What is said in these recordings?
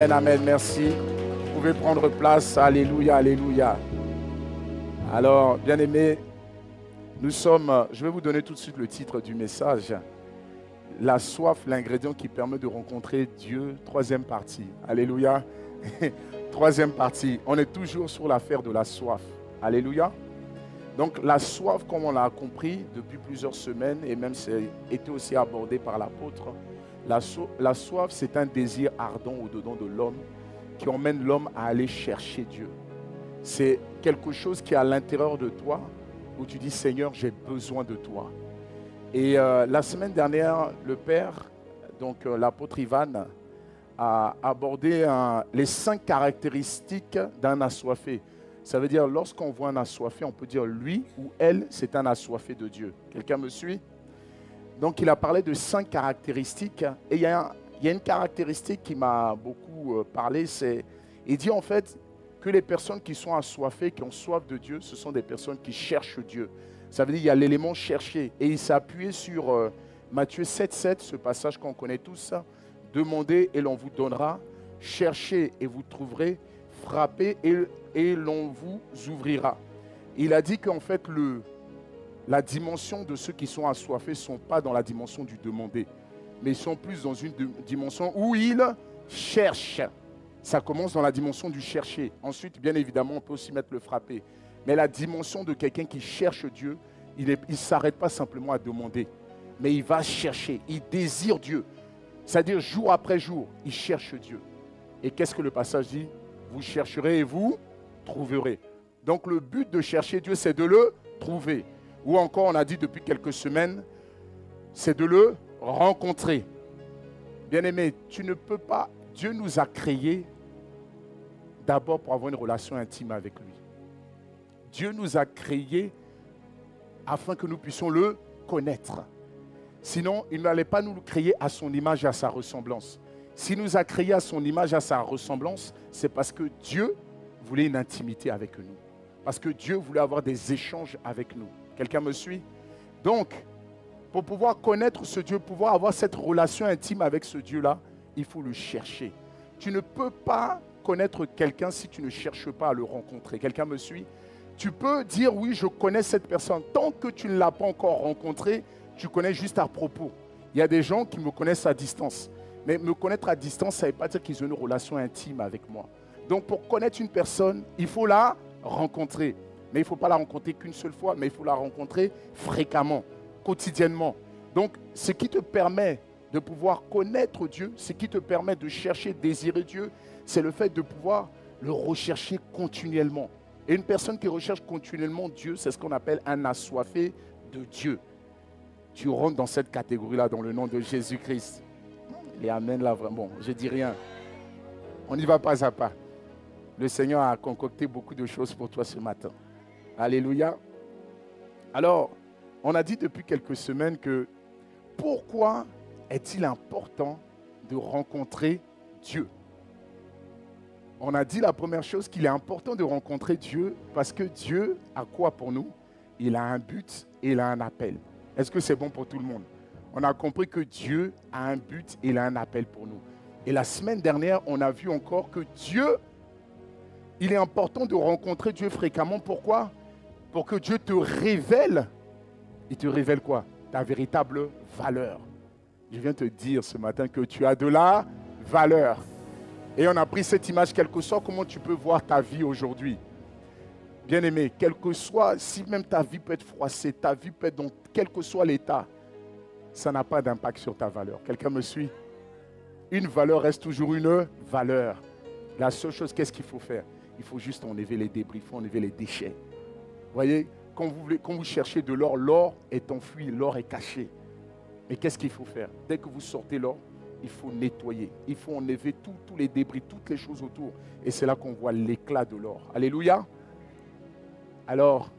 Amen, merci. Vous pouvez prendre place. Alléluia, alléluia. Alors, bien-aimés, je vais vous donner tout de suite le titre du message. La soif, l'ingrédient qui permet de rencontrer Dieu, troisième partie. Alléluia. Troisième partie. On est toujours sur l'affaire de la soif. Alléluia. Donc, la soif, comme on l'a compris depuis plusieurs semaines, et même ça a été aussi abordé par l'apôtre, la soif, c'est un désir ardent au-dedans de l'homme qui emmène l'homme à aller chercher Dieu. C'est quelque chose qui est à l'intérieur de toi où tu dis, Seigneur, j'ai besoin de toi. Et la semaine dernière, le Père, donc l'apôtre Ivan, a abordé les 5 caractéristiques d'un assoiffé. Ça veut dire, lorsqu'on voit un assoiffé, on peut dire lui ou elle, c'est un assoiffé de Dieu. Quelqu'un me suit? Donc, il a parlé de 5 caractéristiques. Et il y a une caractéristique qui m'a beaucoup parlé, il dit en fait que les personnes qui sont assoiffées, qui ont soif de Dieu, ce sont des personnes qui cherchent Dieu. Ça veut dire qu'il y a l'élément chercher. Et il s'est appuyé sur Matthieu 7,7, ce passage qu'on connaît tous. Demandez et l'on vous donnera. Cherchez et vous trouverez. Frappez et l'on vous ouvrira. Il a dit qu'en fait, la dimension de ceux qui sont assoiffés ne sont pas dans la dimension du demander, mais ils sont plus dans une dimension où ils cherchent. Ça commence dans la dimension du chercher. Ensuite, bien évidemment, on peut aussi mettre le frapper. Mais la dimension de quelqu'un qui cherche Dieu, il ne s'arrête pas simplement à demander, mais il va chercher, il désire Dieu. C'est-à-dire jour après jour, il cherche Dieu. Et qu'est-ce que le passage dit? Vous chercherez et vous trouverez. Donc le but de chercher Dieu, c'est de le trouver. Ou encore, on a dit depuis quelques semaines, c'est de le rencontrer. Bien-aimé, tu ne peux pas... Dieu nous a créés d'abord pour avoir une relation intime avec lui. Dieu nous a créés afin que nous puissions le connaître. Sinon, il n'allait pas nous créer à son image et à sa ressemblance. S'il nous a créés à son image et à sa ressemblance, c'est parce que Dieu voulait une intimité avec nous. Parce que Dieu voulait avoir des échanges avec nous. Quelqu'un me suit? Donc, pour pouvoir connaître ce Dieu, pouvoir avoir cette relation intime avec ce Dieu-là, il faut le chercher. Tu ne peux pas connaître quelqu'un si tu ne cherches pas à le rencontrer. Quelqu'un me suit? Tu peux dire, oui, je connais cette personne. Tant que tu ne l'as pas encore rencontré, tu connais juste à propos. Il y a des gens qui me connaissent à distance. Mais me connaître à distance, ça ne veut pas dire qu'ils ont une relation intime avec moi. Donc, pour connaître une personne, il faut la rencontrer. Mais il ne faut pas la rencontrer qu'une seule fois, mais il faut la rencontrer fréquemment, quotidiennement. Donc, ce qui te permet de pouvoir connaître Dieu, ce qui te permet de chercher, désirer Dieu, c'est le fait de pouvoir le rechercher continuellement. Et une personne qui recherche continuellement Dieu, c'est ce qu'on appelle un assoiffé de Dieu. Tu rentres dans cette catégorie-là dans le nom de Jésus-Christ. Et amen là, vraiment. Bon, je ne dis rien. On y va pas à pas. Le Seigneur a concocté beaucoup de choses pour toi ce matin. Alléluia. Alors, on a dit depuis quelques semaines que pourquoi est-il important de rencontrer Dieu? On a dit la première chose qu'il est important de rencontrer Dieu parce que Dieu a quoi pour nous? Il a un but et il a un appel. Est-ce que c'est bon pour tout le monde? On a compris que Dieu a un but et il a un appel pour nous. Et la semaine dernière, on a vu encore que Dieu, il est important de rencontrer Dieu fréquemment. Pourquoi? Pour que Dieu te révèle. Il te révèle quoi? Ta véritable valeur. Je viens te dire ce matin que tu as de la valeur. Et on a pris cette image, quel que soit comment tu peux voir ta vie aujourd'hui. Bien-aimé, quel que soit, si même ta vie peut être froissée, ta vie peut être dans quel que soit l'état, ça n'a pas d'impact sur ta valeur. Quelqu'un me suit? Une valeur reste toujours une valeur. La seule chose, qu'est-ce qu'il faut faire? Il faut juste enlever les débris, il faut enlever les déchets. Vous voyez, quand vous cherchez de l'or, l'or est enfui, l'or est caché. Mais qu'est-ce qu'il faut faire? Dès que vous sortez l'or, il faut nettoyer. Il faut enlever tous les débris, toutes les choses autour. Et c'est là qu'on voit l'éclat de l'or. Alléluia. Alors,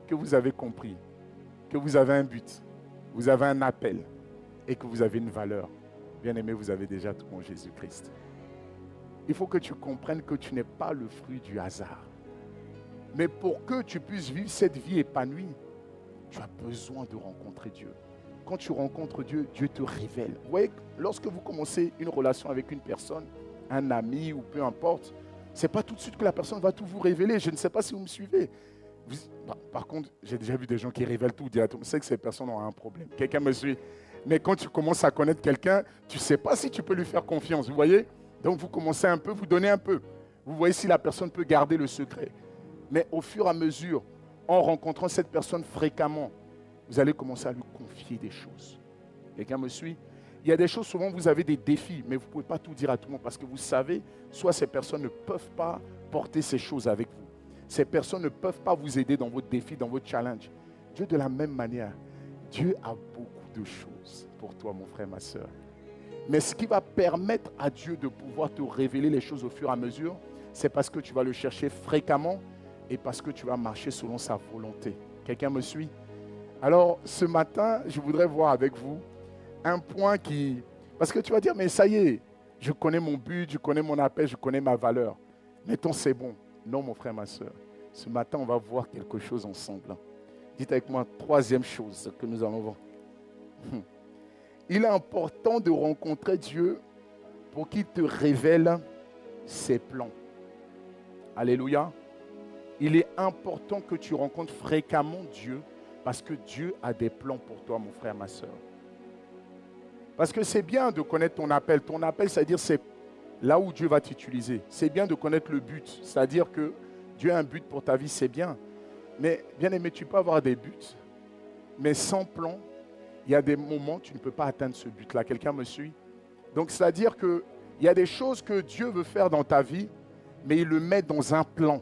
que vous avez compris, que vous avez un but, vous avez un appel et que vous avez une valeur. Bien-aimé, vous avez déjà tout en Jésus-Christ. Il faut que tu comprennes que tu n'es pas le fruit du hasard. Mais pour que tu puisses vivre cette vie épanouie, tu as besoin de rencontrer Dieu. Quand tu rencontres Dieu, Dieu te révèle. Vous voyez, lorsque vous commencez une relation avec une personne, un ami ou peu importe, ce n'est pas tout de suite que la personne va tout vous révéler. Je ne sais pas si vous me suivez. Par contre, j'ai déjà vu des gens qui révèlent tout directement. Je sais que ces personnes ont un problème. Quelqu'un me suit. Mais quand tu commences à connaître quelqu'un, tu ne sais pas si tu peux lui faire confiance. Vous voyez? Donc vous commencez un peu, vous donnez un peu. Vous voyez si la personne peut garder le secret. Mais au fur et à mesure, en rencontrant cette personne fréquemment, vous allez commencer à lui confier des choses. Quelqu'un me suit? Il y a des choses, souvent vous avez des défis, mais vous ne pouvez pas tout dire à tout le monde parce que vous savez, soit ces personnes ne peuvent pas porter ces choses avec vous. Ces personnes ne peuvent pas vous aider dans votre défi, dans votre challenge. Dieu, de la même manière, Dieu a beaucoup de choses pour toi, mon frère, ma soeur. Mais ce qui va permettre à Dieu de pouvoir te révéler les choses au fur et à mesure, c'est parce que tu vas le chercher fréquemment et parce que tu vas marcher selon sa volonté. Quelqu'un me suit? Alors, ce matin, je voudrais voir avec vous un point qui... Parce que tu vas dire, mais ça y est, je connais mon but, je connais mon appel, je connais ma valeur. Mettons, c'est bon. Non, mon frère, ma soeur. Ce matin, on va voir quelque chose ensemble. Dites avec moi, troisième chose que nous allons voir. Il est important de rencontrer Dieu pour qu'il te révèle ses plans. Alléluia. Il est important que tu rencontres fréquemment Dieu parce que Dieu a des plans pour toi, mon frère, ma soeur. Parce que c'est bien de connaître ton appel. Ton appel, c'est-à-dire c'est là où Dieu va t'utiliser. C'est bien de connaître le but. C'est-à-dire que Dieu a un but pour ta vie, c'est bien. Mais bien aimé, tu peux avoir des buts, mais sans plan, il y a des moments où tu ne peux pas atteindre ce but-là. Quelqu'un me suit? Donc, c'est-à-dire qu'il y a des choses que Dieu veut faire dans ta vie, mais il le met dans un plan.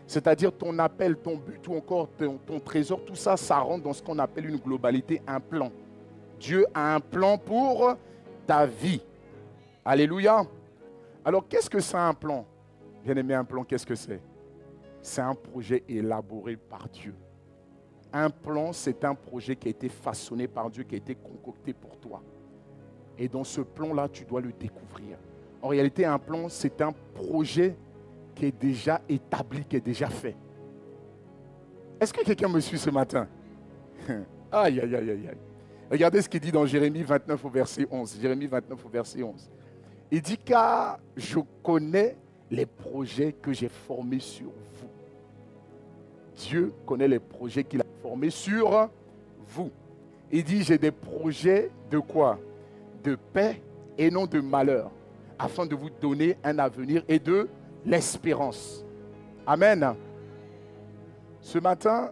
C'est-à-dire ton appel, ton but ou encore ton trésor, tout ça, ça rentre dans ce qu'on appelle une globalité, un plan. Dieu a un plan pour ta vie. Alléluia. Alors, qu'est-ce que c'est un plan? Bien aimé, un plan, qu'est-ce que c'est? C'est un projet élaboré par Dieu. Un plan, c'est un projet qui a été façonné par Dieu, qui a été concocté pour toi. Et dans ce plan-là, tu dois le découvrir. En réalité, un plan, c'est un projet qui est déjà établi, qui est déjà fait. Est-ce que quelqu'un me suit ce matin? Aïe, aïe, aïe, aïe. Regardez ce qu'il dit dans Jérémie 29 au verset 11. Jérémie 29 au verset 11. Il dit, car je connais les projets que j'ai formés sur vous. Dieu connaît les projets qu'il a formés sur vous. Il dit, j'ai des projets de quoi? De paix et non de malheur, afin de vous donner un avenir et de l'espérance. Amen. Ce matin,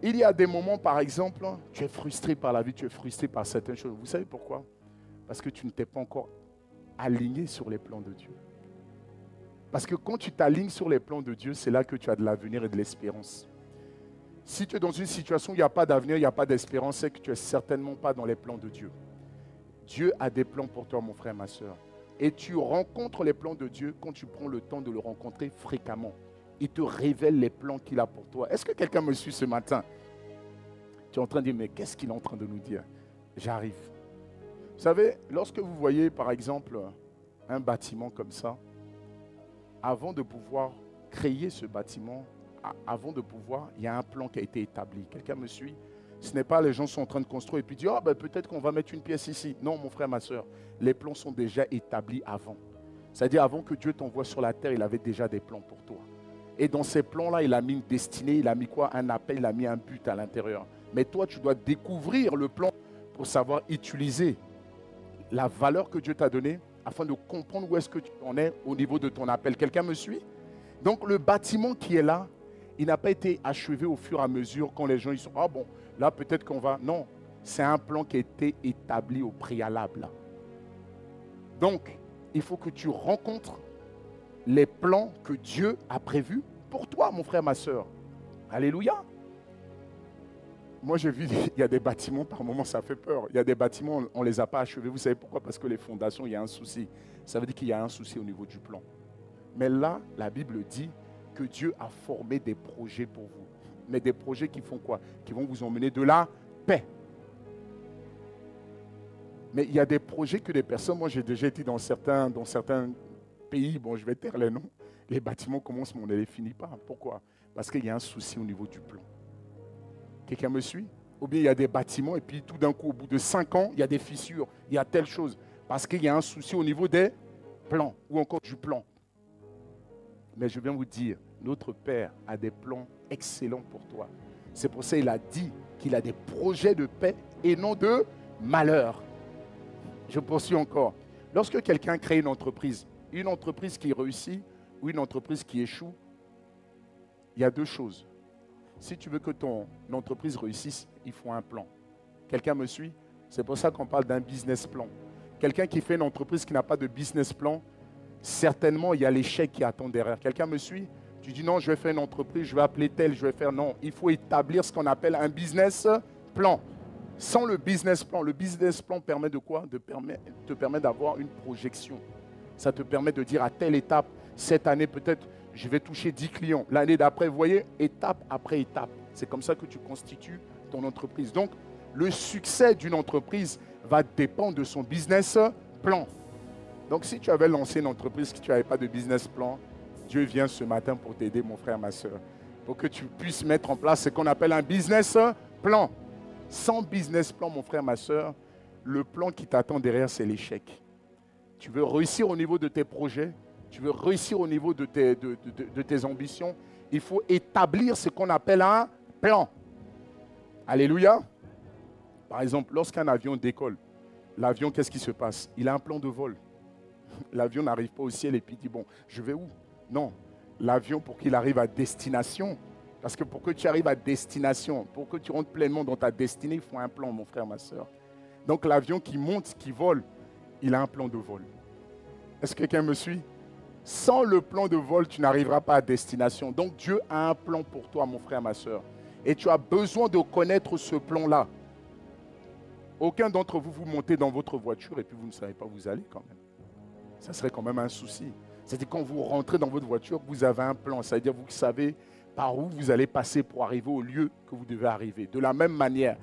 il y a des moments, par exemple, tu es frustré par la vie, tu es frustré par certaines choses. Vous savez pourquoi? Parce que tu ne t'es pas encore aligné sur les plans de Dieu. Parce que quand tu t'alignes sur les plans de Dieu, c'est là que tu as de l'avenir et de l'espérance. Si tu es dans une situation où il n'y a pas d'avenir, il n'y a pas d'espérance, c'est que tu n'es certainement pas dans les plans de Dieu. Dieu a des plans pour toi, mon frère, ma soeur. Et tu rencontres les plans de Dieu quand tu prends le temps de le rencontrer fréquemment. Il te révèle les plans qu'il a pour toi. Est-ce que quelqu'un me suit ce matin? Tu es en train de dire, mais qu'est-ce qu'il est en train de nous dire? J'arrive. Vous savez, lorsque vous voyez, par exemple, un bâtiment comme ça, avant de pouvoir créer ce bâtiment, avant de pouvoir, il y a un plan qui a été établi. Quelqu'un me suit? Ce n'est pas les gens sont en train de construire et puis dire, peut-être qu'on va mettre une pièce ici. Non, mon frère, ma soeur, les plans sont déjà établis avant. C'est-à-dire, avant que Dieu t'envoie sur la terre, il avait déjà des plans pour toi. Et dans ces plans-là, il a mis une destinée, il a mis quoi? Un appel, il a mis un but à l'intérieur. Mais toi, tu dois découvrir le plan pour savoir utiliser la valeur que Dieu t'a donnée afin de comprendre où est-ce que tu en es au niveau de ton appel. Quelqu'un me suit? Donc, le bâtiment qui est là, il n'a pas été achevé au fur et à mesure quand les gens ils sont, ah bon, là peut-être qu'on va... Non, c'est un plan qui a été établi au préalable. Donc, il faut que tu rencontres les plans que Dieu a prévus pour toi, mon frère, ma soeur. Alléluia. Moi, je vis, il y a des bâtiments, par moments, ça fait peur. Il y a des bâtiments, on ne les a pas achevés. Vous savez pourquoi? Parce que les fondations, il y a un souci. Ça veut dire qu'il y a un souci au niveau du plan. Mais là, la Bible dit que Dieu a formé des projets pour vous. Mais des projets qui font quoi? Qui vont vous emmener de la paix. Mais il y a des projets que des personnes, moi j'ai déjà été dans certains pays, bon je vais taire les noms, les bâtiments commencent mais on ne les finit pas. Pourquoi? Parce qu'il y a un souci au niveau du plan. Quelqu'un me suit? Ou bien il y a des bâtiments et puis tout d'un coup au bout de 5 ans, il y a des fissures, il y a telle chose. Parce qu'il y a un souci au niveau des plan ou encore du plan. Mais je viens vous dire, notre Père a des plans excellents pour toi. C'est pour ça qu'il a dit qu'il a des projets de paix et non de malheur. Je poursuis encore. Lorsque quelqu'un crée une entreprise qui réussit ou une entreprise qui échoue, il y a deux choses. Si tu veux que ton entreprise réussisse, il faut un plan. Quelqu'un me suit? C'est pour ça qu'on parle d'un business plan. Quelqu'un qui fait une entreprise qui n'a pas de business plan, certainement il y a l'échec qui attend derrière. Quelqu'un me suit? Tu dis non, je vais faire une entreprise, je vais appeler tel, je vais faire... Non, il faut établir ce qu'on appelle un business plan. Sans le business plan permet de quoi? Te permet d'avoir une projection. Ça te permet de dire à telle étape, cette année peut-être, je vais toucher 10 clients. L'année d'après, vous voyez, étape après étape. C'est comme ça que tu constitues ton entreprise. Donc, le succès d'une entreprise va dépendre de son business plan. Donc, si tu avais lancé une entreprise, que tu n'avais pas de business plan, Dieu vient ce matin pour t'aider, mon frère, ma soeur, pour que tu puisses mettre en place ce qu'on appelle un business plan. Sans business plan, mon frère, ma soeur, le plan qui t'attend derrière, c'est l'échec. Tu veux réussir au niveau de tes projets, tu veux réussir au niveau de tes ambitions, il faut établir ce qu'on appelle un plan. Alléluia. Par exemple, lorsqu'un avion décolle, l'avion, qu'est-ce qui se passe? Il a un plan de vol. L'avion n'arrive pas au ciel et puis dit, bon, je vais où? Non, l'avion, pour qu'il arrive à destination, parce que pour que tu arrives à destination, pour que tu rentres pleinement dans ta destinée, il faut un plan, mon frère, ma soeur. Donc l'avion qui monte, qui vole, il a un plan de vol. Est-ce que quelqu'un me suit? Sans le plan de vol, tu n'arriveras pas à destination. Donc Dieu a un plan pour toi, mon frère, ma soeur. Et tu as besoin de connaître ce plan-là. Aucun d'entre vous, vous montez dans votre voiture et puis vous ne savez pas où vous allez quand même. Ça serait quand même un souci. C'est-à-dire quand vous rentrez dans votre voiture, vous avez un plan. C'est-à-dire vous savez par où vous allez passer pour arriver au lieu que vous devez arriver. De la même manière,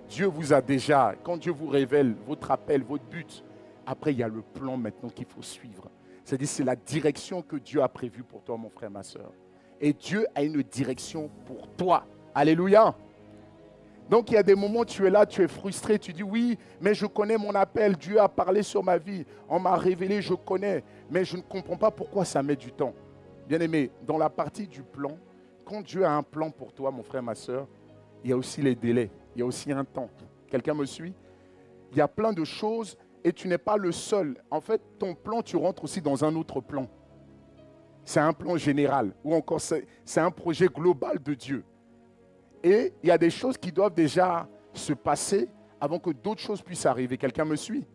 Dieu vous a déjà, quand Dieu vous révèle votre appel, votre but, après il y a le plan maintenant qu'il faut suivre. C'est-à-dire c'est la direction que Dieu a prévue pour toi, mon frère, ma soeur. Et Dieu a une direction pour toi. Alléluia. Donc il y a des moments où tu es là, tu es frustré, tu dis oui, mais je connais mon appel, Dieu a parlé sur ma vie, on m'a révélé, je connais, mais je ne comprends pas pourquoi ça met du temps. Bien-aimé, dans la partie du plan, quand Dieu a un plan pour toi, mon frère, ma soeur, il y a aussi les délais, il y a aussi un temps. Quelqu'un me suit? Il y a plein de choses et tu n'es pas le seul. En fait, ton plan, tu rentres aussi dans un autre plan. C'est un plan général ou encore c'est un projet global de Dieu. Et il y a des choses qui doivent déjà se passer avant que d'autres choses puissent arriver. Quelqu'un me suit?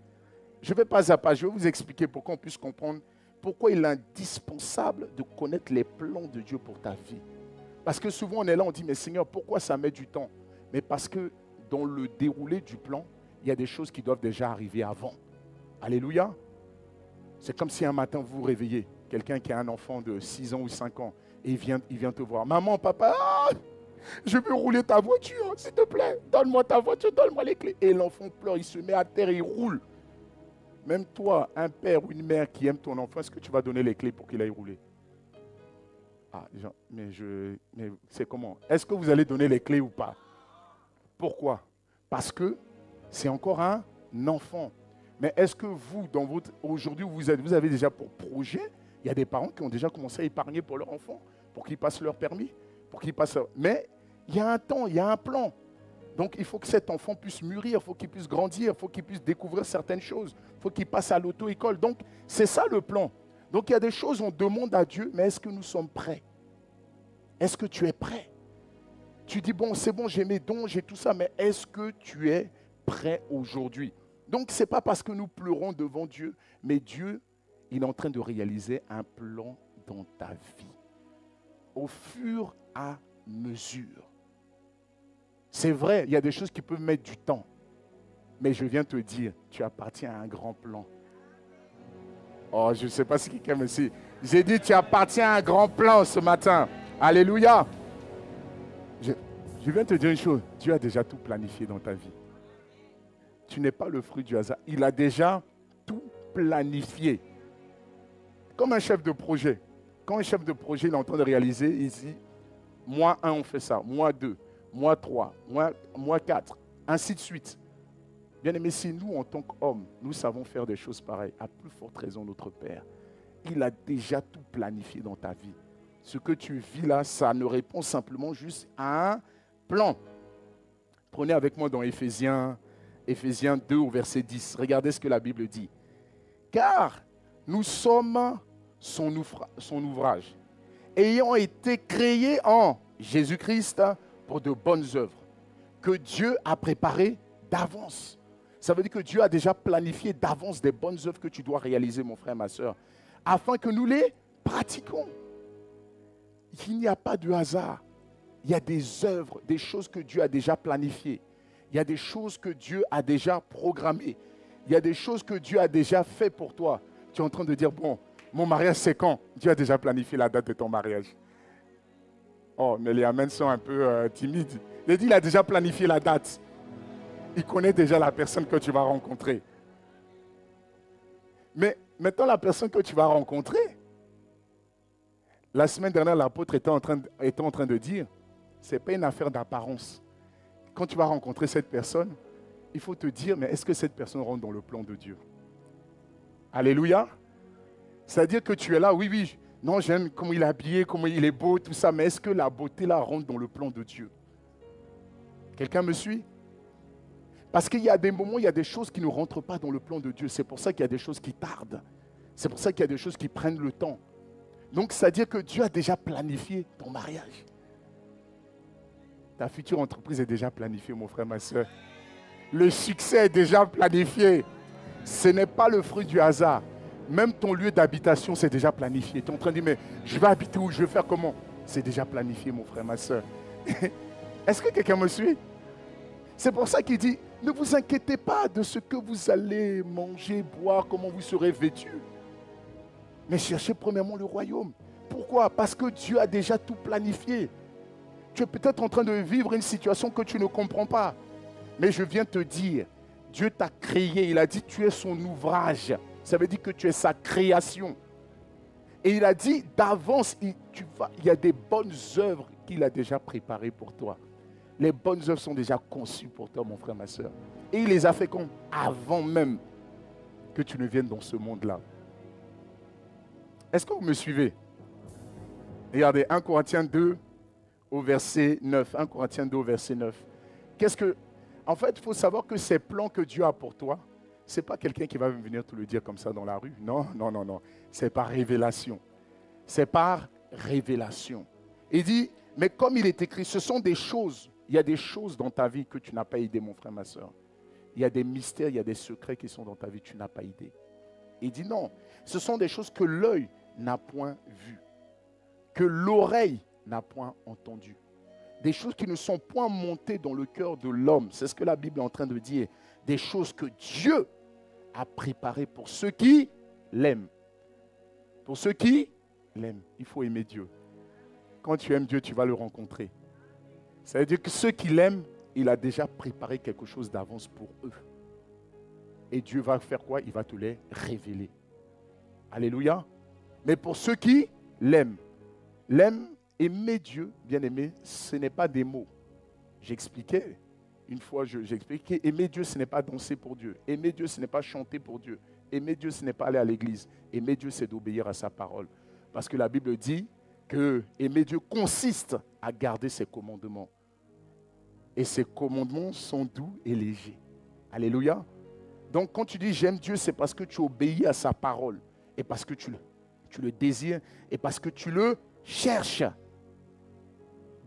Je ne vais pas à pas, je vais vous expliquer pour qu'on puisse comprendre pourquoi il est indispensable de connaître les plans de Dieu pour ta vie. Parce que souvent on est là, on dit, mais Seigneur, pourquoi ça met du temps? Mais parce que dans le déroulé du plan, il y a des choses qui doivent déjà arriver avant. Alléluia. C'est comme si un matin vous vous réveillez, quelqu'un qui a un enfant de 6 ans ou 5 ans, et il vient te voir. Maman, papa, je veux rouler ta voiture, s'il te plaît. Donne-moi ta voiture, donne-moi les clés. Et l'enfant pleure, il se met à terre et il roule. Même toi, un père ou une mère qui aime ton enfant, est-ce que tu vas donner les clés pour qu'il aille rouler? Ah, mais c'est comment? Est-ce que vous allez donner les clés ou pas? Pourquoi? Parce que c'est encore un enfant. Mais est-ce que vous, aujourd'hui, vous avez déjà pour projet, il y a des parents qui ont déjà commencé à épargner pour leur enfant, pour qu'ils passent leur permis, mais il y a un temps, il y a un plan. Donc il faut que cet enfant puisse mûrir, il faut qu'il puisse grandir, il faut qu'il puisse découvrir certaines choses, il faut qu'il passe à l'auto-école. Donc c'est ça le plan. Donc il y a des choses, on demande à Dieu, mais est-ce que nous sommes prêts? Est-ce que tu es prêt? Tu dis, bon, c'est bon, j'ai mes dons, j'ai tout ça, mais est-ce que tu es prêt aujourd'hui? Donc ce n'est pas parce que nous pleurons devant Dieu, mais Dieu, il est en train de réaliser un plan dans ta vie. Au fur et à mesure. C'est vrai, il y a des choses qui peuvent mettre du temps. Mais je viens te dire, tu appartiens à un grand plan. Oh, je ne sais pas si quelqu'un me suit. J'ai dit, tu appartiens à un grand plan ce matin. Alléluia. Je viens te dire une chose. Dieu a déjà tout planifié dans ta vie. Tu n'es pas le fruit du hasard. Il a déjà tout planifié. Comme un chef de projet. Quand un chef de projet il est en train de réaliser, il dit, mois 1, on fait ça, mois 2, mois 3, mois 4, ainsi de suite. Bien aimé, si nous, en tant qu'hommes, nous savons faire des choses pareilles, à plus forte raison notre Père. il a déjà tout planifié dans ta vie. Ce que tu vis là, ça ne répond simplement juste à un plan. Prenez avec moi dans Éphésiens 2 au verset 10. Regardez ce que la Bible dit. Car nous sommes son ouvrage, ayant été créés en Jésus-Christ pour de bonnes œuvres, que Dieu a préparées d'avance. Ça veut dire que Dieu a déjà planifié d'avance des bonnes œuvres que tu dois réaliser, mon frère, ma soeur, afin que nous les pratiquons. Il n'y a pas de hasard. Il y a des œuvres, des choses que Dieu a déjà planifiées. Il y a des choses que Dieu a déjà programmées. Il y a des choses que Dieu a déjà fait pour toi. Tu es en train de dire, bon, mon mariage c'est quand? Dieu a déjà planifié la date de ton mariage. Oh, mais les amens sont un peu timides. Il dit, il a déjà planifié la date. Il connaît déjà la personne que tu vas rencontrer. Mais maintenant, la personne que tu vas rencontrer, la semaine dernière, l'apôtre était en train de dire, ce n'est pas une affaire d'apparence. Quand tu vas rencontrer cette personne, il faut te dire, mais est-ce que cette personne rentre dans le plan de Dieu? Alléluia. C'est-à-dire que tu es là, oui, oui, non, j'aime comment il est habillé, comment il est beau, tout ça, mais est-ce que la beauté là rentre dans le plan de Dieu? Quelqu'un me suit? Parce qu'il y a des moments, il y a des choses qui ne rentrent pas dans le plan de Dieu. C'est pour ça qu'il y a des choses qui tardent. C'est pour ça qu'il y a des choses qui prennent le temps. Donc, c'est-à-dire que Dieu a déjà planifié ton mariage. Ta future entreprise est déjà planifiée, mon frère, ma soeur. Le succès est déjà planifié. Ce n'est pas le fruit du hasard. Même ton lieu d'habitation, c'est déjà planifié. Tu es en train de dire, mais je vais habiter où? Je vais faire comment? C'est déjà planifié, mon frère, ma soeur. Est-ce que quelqu'un me suit? C'est pour ça qu'il dit, ne vous inquiétez pas de ce que vous allez manger, boire, comment vous serez vêtus. Mais cherchez premièrement le royaume. Pourquoi? Parce que Dieu a déjà tout planifié. Tu es peut-être en train de vivre une situation que tu ne comprends pas. Mais je viens te dire, Dieu t'a créé. Il a dit, tu es son ouvrage. Ça veut dire que tu es sa création. Et il a dit, d'avance, il y a des bonnes œuvres qu'il a déjà préparées pour toi. Les bonnes œuvres sont déjà conçues pour toi, mon frère, ma soeur. Et il les a fait comme avant même que tu ne viennes dans ce monde-là. Est-ce que vous me suivez? Regardez, 1 Corinthiens 2 au verset 9. 1 Corinthiens 2 au verset 9. En fait, il faut savoir que ces plans que Dieu a pour toi, ce n'est pas quelqu'un qui va venir te le dire comme ça dans la rue. Non, non, non, non. C'est par révélation. C'est par révélation. Il dit, mais comme il est écrit, ce sont des choses. Il y a des choses dans ta vie que tu n'as pas idée, mon frère, ma soeur. Il y a des mystères, il y a des secrets qui sont dans ta vie que tu n'as pas idée. Il dit non, ce sont des choses que l'œil n'a point vues, que l'oreille n'a point entendues. Des choses qui ne sont point montées dans le cœur de l'homme. C'est ce que la Bible est en train de dire. Des choses que Dieu a préparées pour ceux qui l'aiment. Pour ceux qui l'aiment. Il faut aimer Dieu. Quand tu aimes Dieu, tu vas le rencontrer. Ça veut dire que ceux qui l'aiment, il a déjà préparé quelque chose d'avance pour eux. Et Dieu va faire quoi? Il va te les révéler. Alléluia. Mais pour ceux qui l'aiment, aimer Dieu, bien aimé, ce n'est pas des mots. J'expliquais, une fois j'expliquais, aimer Dieu, ce n'est pas danser pour Dieu. Aimer Dieu, ce n'est pas chanter pour Dieu. Aimer Dieu, ce n'est pas aller à l'église. Aimer Dieu, c'est d'obéir à sa parole. Parce que la Bible dit que aimer Dieu consiste à garder ses commandements. Et ses commandements sont doux et légers. Alléluia. Donc quand tu dis j'aime Dieu, c'est parce que tu obéis à sa parole. Et parce que tu le désires. Et parce que tu le cherches.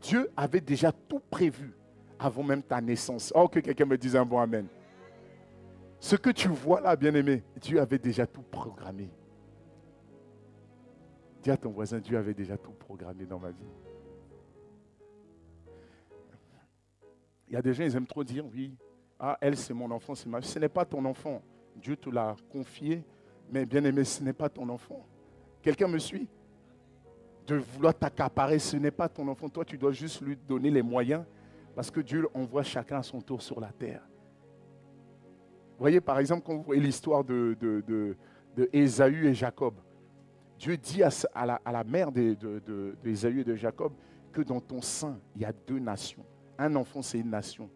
Dieu avait déjà tout prévu avant même ta naissance. Oh, que quelqu'un me dise un bon amen. Ce que tu vois là, bien-aimé, Dieu avait déjà tout programmé. Dis à ton voisin, Dieu avait déjà tout programmé dans ma vie. Il y a des gens, ils aiment trop dire, oui, ah, elle c'est mon enfant, c'est ma vie. Ce n'est pas ton enfant. Dieu te l'a confié, mais bien-aimé, ce n'est pas ton enfant. Quelqu'un me suit? De vouloir t'accaparer, ce n'est pas ton enfant. Toi, tu dois juste lui donner les moyens parce que Dieu envoie chacun à son tour sur la terre. Vous voyez, par exemple, quand vous voyez l'histoire de Ésaü et Jacob, Dieu dit à la mère d'Ésaü et de Jacob que dans ton sein, il y a 2 nations. Un enfant, c'est une nation.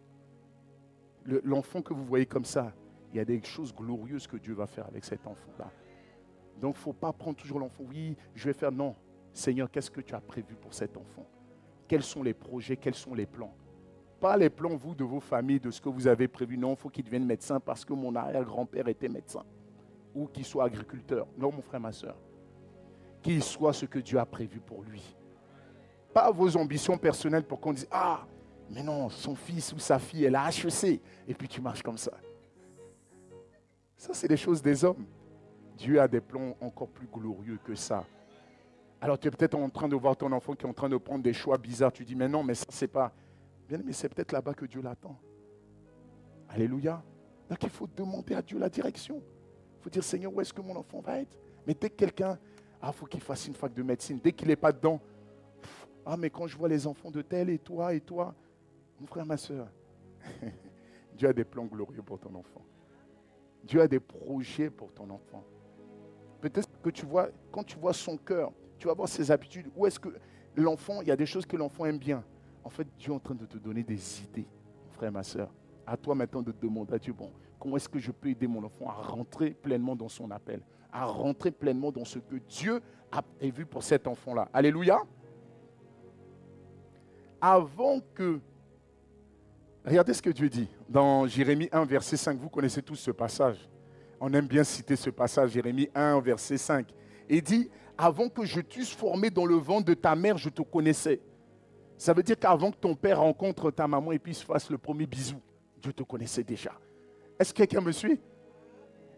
L'enfant que vous voyez comme ça, il y a des choses glorieuses que Dieu va faire avec cet enfant-là. Donc, il ne faut pas prendre toujours l'enfant. Oui, je vais faire. Non. Seigneur, qu'est-ce que tu as prévu pour cet enfant? Quels sont les projets? Quels sont les plans? Pas les plans, vous, de vos familles, de ce que vous avez prévu. Non, il faut qu'il devienne médecin parce que mon arrière-grand-père était médecin. Ou qu'il soit agriculteur. Non, mon frère, ma soeur. Qu'il soit ce que Dieu a prévu pour lui. Pas vos ambitions personnelles pour qu'on dise, ah, mais non, son fils ou sa fille, elle a HEC. Et puis tu marches comme ça. Ça, c'est des choses des hommes. Dieu a des plans encore plus glorieux que ça. Alors tu es peut-être en train de voir ton enfant qui est en train de prendre des choix bizarres. Tu dis, mais non, mais ça, c'est pas... Bien, mais c'est peut-être là-bas que Dieu l'attend. Alléluia. Donc il faut demander à Dieu la direction. Il faut dire, Seigneur, où est-ce que mon enfant va être? Mais dès que quelqu'un, il faut qu'il fasse une fac de médecine. Dès qu'il n'est pas dedans, ah, mais quand je vois les enfants de tel et toi, mon frère, ma soeur, Dieu a des plans glorieux pour ton enfant. Dieu a des projets pour ton enfant. Peut-être que tu vois, quand tu vois son cœur, tu vas voir ses habitudes. Où est-ce que l'enfant, il y a des choses que l'enfant aime bien. En fait, Dieu est en train de te donner des idées, mon frère, ma soeur. À toi maintenant de demander à Dieu, bon, comment est-ce que je peux aider mon enfant à rentrer pleinement dans son appel, à rentrer pleinement dans ce que Dieu a prévu pour cet enfant-là. Alléluia. Avant que... Regardez ce que Dieu dit dans Jérémie 1, verset 5. Vous connaissez tous ce passage. On aime bien citer ce passage, Jérémie 1, verset 5. Il dit, avant que je t'eusse formé dans le ventre de ta mère, je te connaissais. Ça veut dire qu'avant que ton père rencontre ta maman et puis se fasse le premier bisou, Dieu te connaissait déjà. Est-ce que quelqu'un me suit?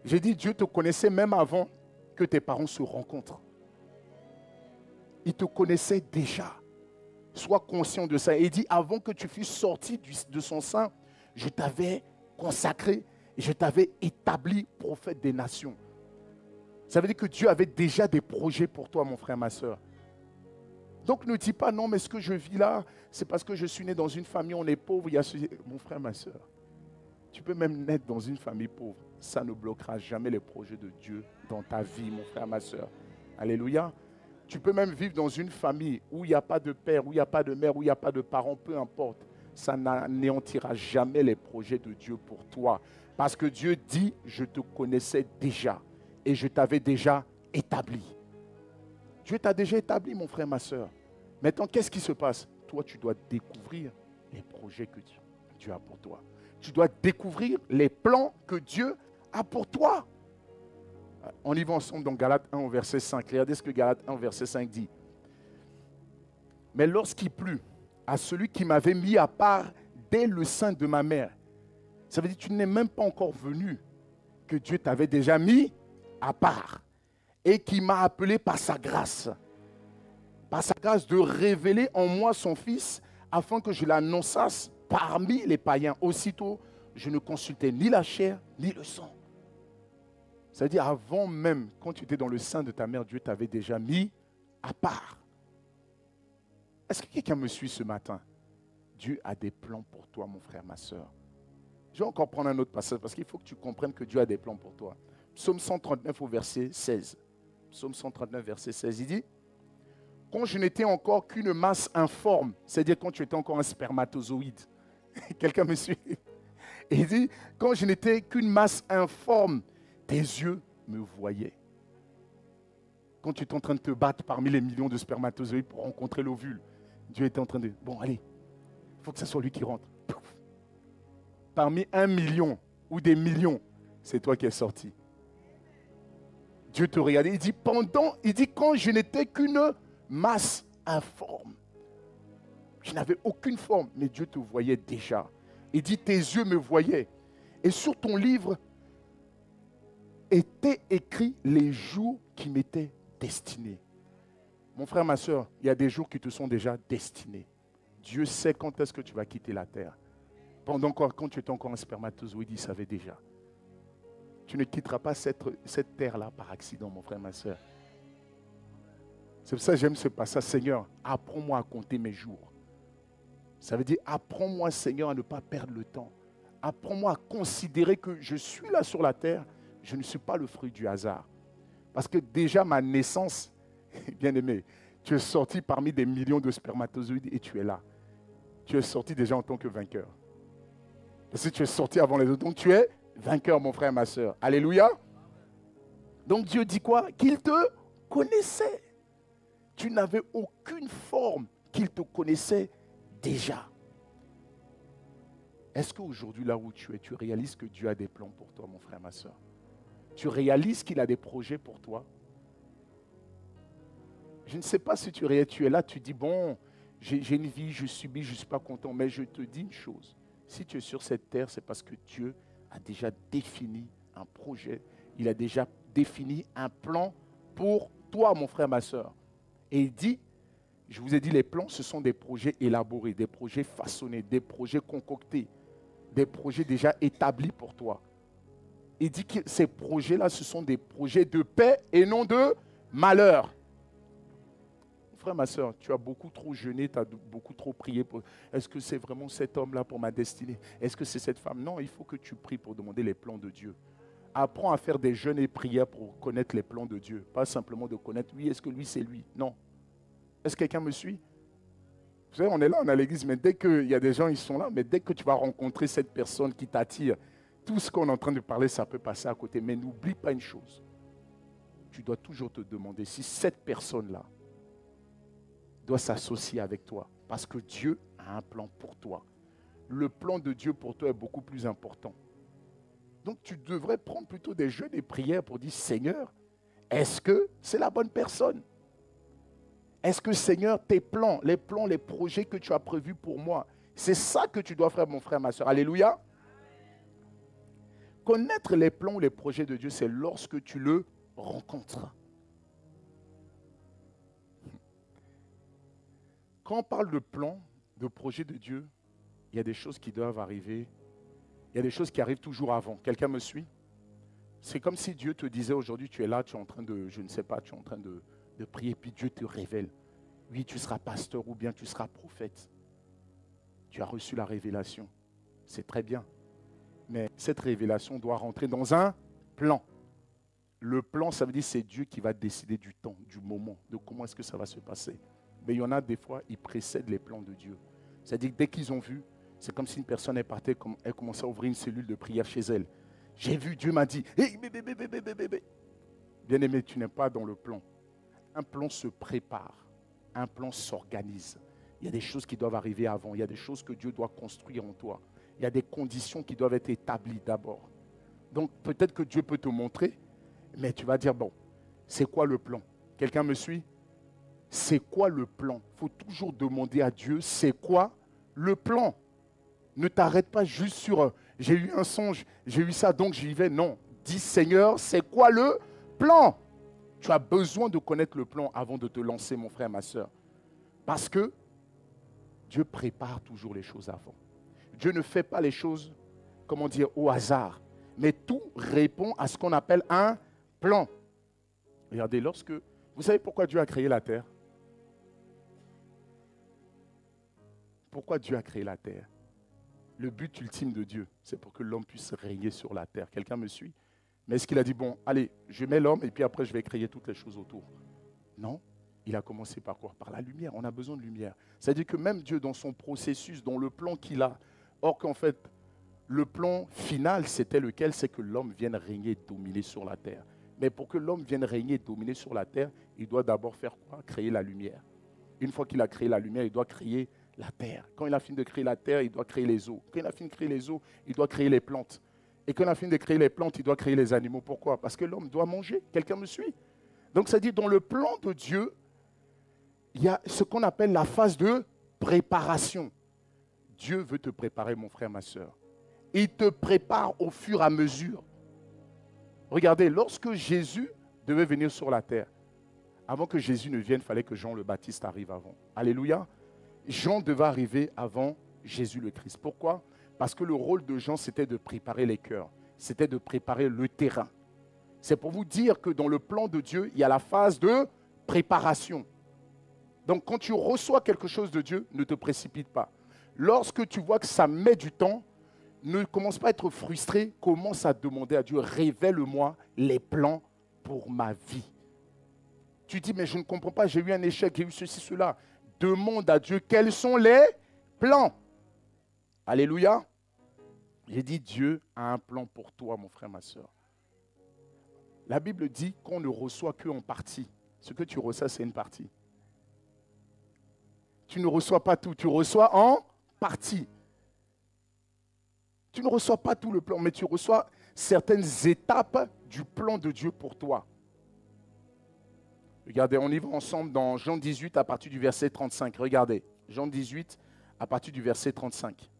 J'ai dit, Dieu te connaissait même avant que tes parents se rencontrent. Il te connaissait déjà. Sois conscient de ça. Et il dit, avant que tu fusses sorti de son sein, je t'avais consacré et je t'avais établi prophète des nations. Ça veut dire que Dieu avait déjà des projets pour toi, mon frère, ma soeur. Donc ne dis pas, non, mais ce que je vis là, c'est parce que je suis né dans une famille, on est pauvre. Il y a mon frère, ma soeur, tu peux même naître dans une famille pauvre. Ça ne bloquera jamais les projets de Dieu dans ta vie, mon frère, ma soeur. Alléluia. Tu peux même vivre dans une famille où il n'y a pas de père, où il n'y a pas de mère, où il n'y a pas de parents, peu importe. Ça n'anéantira jamais les projets de Dieu pour toi. Parce que Dieu dit, je te connaissais déjà et je t'avais déjà établi. Dieu t'a déjà établi, mon frère, ma soeur. Maintenant, qu'est-ce qui se passe? Toi, tu dois découvrir les projets que Dieu a pour toi. Tu dois découvrir les plans que Dieu a pour toi. On y va ensemble dans Galates 1, verset 5. Regardez ce que Galates 1, verset 5 dit. Mais lorsqu'il plut à celui qui m'avait mis à part dès le sein de ma mère, ça veut dire que tu n'es même pas encore venu, que Dieu t'avait déjà mis à part et qui m'a appelé par sa grâce de révéler en moi son Fils afin que je l'annonçasse parmi les païens. Aussitôt, je ne consultais ni la chair ni le sang. C'est-à-dire, avant même, quand tu étais dans le sein de ta mère, Dieu t'avait déjà mis à part. Est-ce que quelqu'un me suit ce matin? Dieu a des plans pour toi, mon frère, ma soeur. Je vais encore prendre un autre passage parce qu'il faut que tu comprennes que Dieu a des plans pour toi. Psaume 139 au verset 16. Psaume 139, verset 16, il dit, « Quand je n'étais encore qu'une masse informe, c'est-à-dire quand tu étais encore un spermatozoïde. » Quelqu'un me suit? Il dit, « Quand je n'étais qu'une masse informe, tes yeux me voyaient. » Quand tu es en train de te battre parmi les millions de spermatozoïdes pour rencontrer l'ovule, Dieu était en train de... Bon, allez, il faut que ce soit lui qui rentre. Pouf. Parmi 1 million ou des millions, c'est toi qui es sorti. Dieu te regardait. Il dit, quand je n'étais qu'une masse informe. Je n'avais aucune forme, mais Dieu te voyait déjà. Il dit, tes yeux me voyaient. Et sur ton livre étaient écrits les jours qui m'étaient destinés. Mon frère, ma soeur, il y a des jours qui te sont déjà destinés. Dieu sait quand est-ce que tu vas quitter la terre. Quand tu étais encore un spermatozoïde, il savait déjà. Tu ne quitteras pas cette terre-là par accident, mon frère, ma soeur. C'est pour ça que j'aime ce passage. Seigneur, apprends-moi à compter mes jours. Ça veut dire, apprends-moi, Seigneur, à ne pas perdre le temps. Apprends-moi à considérer que je suis là sur la terre. Je ne suis pas le fruit du hasard. Parce que déjà, ma naissance, bien-aimé, tu es sorti parmi des millions de spermatozoïdes et tu es là. Tu es sorti déjà en tant que vainqueur. Parce que tu es sorti avant les autres. Donc tu es vainqueur, mon frère, ma soeur. Alléluia. Donc Dieu dit quoi? Qu'il te connaissait. Tu n'avais aucune forme qu'il te connaissait déjà. Est-ce qu'aujourd'hui, là où tu es, tu réalises que Dieu a des plans pour toi, mon frère, ma soeur? Tu réalises qu'il a des projets pour toi? Je ne sais pas si tu es là, tu dis, bon, j'ai une vie, je subis, je ne suis pas content. Mais je te dis une chose. Si tu es sur cette terre, c'est parce que Dieu a déjà défini un projet. Il a déjà défini un plan pour toi, mon frère, ma soeur. Et il dit, je vous ai dit, les plans, ce sont des projets élaborés, des projets façonnés, des projets concoctés, des projets déjà établis pour toi. Il dit que ces projets-là, ce sont des projets de paix et non de malheur. Frère, ma soeur, tu as beaucoup trop jeûné, tu as beaucoup trop prié. Est-ce que c'est vraiment cet homme-là pour ma destinée? Est-ce que c'est cette femme? Non, il faut que tu pries pour demander les plans de Dieu. Apprends à faire des jeûnes et prières pour connaître les plans de Dieu. Pas simplement de connaître, oui, est-ce que lui, c'est lui? Non. Est-ce que quelqu'un me suit? Vous savez, on est là, on est à l'église, mais dès qu'il y a des gens, ils sont là, mais dès que tu vas rencontrer cette personne qui t'attire, tout ce qu'on est en train de parler, ça peut passer à côté. Mais n'oublie pas une chose. Tu dois toujours te demander si cette personne-là doit s'associer avec toi. Parce que Dieu a un plan pour toi. Le plan de Dieu pour toi est beaucoup plus important. Donc tu devrais prendre plutôt des jeûnes et prières pour dire, Seigneur, est-ce que c'est la bonne personne? Est-ce que, Seigneur, tes plans, les projets que tu as prévus pour moi, c'est ça que tu dois faire, mon frère, ma soeur. Alléluia. Connaître les plans ou les projets de Dieu, c'est lorsque tu le rencontres. Quand on parle de plans, de projets de Dieu, il y a des choses qui doivent arriver. Il y a des choses qui arrivent toujours avant. Quelqu'un me suit? C'est comme si Dieu te disait aujourd'hui, tu es là, tu es en train de, je ne sais pas, tu es en train de prier, puis Dieu te révèle. Oui, tu seras pasteur ou bien tu seras prophète. Tu as reçu la révélation. C'est très bien. Mais cette révélation doit rentrer dans un plan. Le plan, ça veut dire que c'est Dieu qui va décider du temps, du moment, de comment est-ce que ça va se passer. Mais il y en a des fois, ils précèdent les plans de Dieu. C'est-à-dire que dès qu'ils ont vu, c'est comme si une personne est partie, elle commençait à ouvrir une cellule de prière chez elle. J'ai vu, Dieu m'a dit, hey, bien aimé, tu n'es pas dans le plan. Un plan se prépare, un plan s'organise. Il y a des choses qui doivent arriver avant, il y a des choses que Dieu doit construire en toi. Il y a des conditions qui doivent être établies d'abord. Donc peut-être que Dieu peut te montrer, mais tu vas dire, bon, c'est quoi le plan? Quelqu'un me suit? C'est quoi le plan? Il faut toujours demander à Dieu, c'est quoi le plan? Ne t'arrête pas juste sur, j'ai eu un songe, j'ai eu ça, donc j'y vais. Non, dis Seigneur, c'est quoi le plan? Tu as besoin de connaître le plan avant de te lancer, mon frère, ma soeur. Parce que Dieu prépare toujours les choses avant. Dieu ne fait pas les choses, comment dire, au hasard. Mais tout répond à ce qu'on appelle un plan. Regardez, vous savez pourquoi Dieu a créé la terre? Pourquoi Dieu a créé la terre? Le but ultime de Dieu, c'est pour que l'homme puisse régner sur la terre. Quelqu'un me suit? Mais est-ce qu'il a dit, bon, allez, je mets l'homme et puis après je vais créer toutes les choses autour? Non, il a commencé par quoi? Par la lumière. On a besoin de lumière. C'est-à-dire que même Dieu, dans son processus, dans le plan qu'il a, or qu'en fait, le plan final, c'était lequel? C'est que l'homme vienne régner et dominer sur la terre. Mais pour que l'homme vienne régner et dominer sur la terre, il doit d'abord faire quoi? Créer la lumière. Une fois qu'il a créé la lumière, il doit créer la terre. Quand il a fini de créer la terre, il doit créer les eaux. Quand il a fini de créer les eaux, il doit créer les plantes. Et quand il a fini de créer les plantes, il doit créer les animaux. Pourquoi? Parce que l'homme doit manger. Quelqu'un me suit? Donc, ça dit, dans le plan de Dieu, il y a ce qu'on appelle la phase de préparation. Dieu veut te préparer, mon frère, ma soeur. Il te prépare au fur et à mesure. Regardez, lorsque Jésus devait venir sur la terre, avant que Jésus ne vienne, il fallait que Jean le Baptiste arrive avant. Alléluia. Jean devait arriver avant Jésus le Christ. Pourquoi? Parce que le rôle de Jean, c'était de préparer les cœurs. C'était de préparer le terrain. C'est pour vous dire que dans le plan de Dieu, il y a la phase de préparation. Donc quand tu reçois quelque chose de Dieu, ne te précipite pas. Lorsque tu vois que ça met du temps, ne commence pas à être frustré, commence à demander à Dieu, révèle-moi les plans pour ma vie. Tu dis, mais je ne comprends pas, j'ai eu un échec, j'ai eu ceci, cela. Demande à Dieu quels sont les plans. Alléluia. J'ai dit, Dieu a un plan pour toi, mon frère, ma soeur. La Bible dit qu'on ne reçoit qu'en partie. Ce que tu reçois, c'est une partie. Tu ne reçois pas tout, tu reçois en partie. Tu ne reçois pas tout le plan, mais tu reçois certaines étapes du plan de Dieu pour toi. Regardez, on y va ensemble dans Jean 18 à partir du verset 35. Regardez, Jean 18 à partir du verset 35.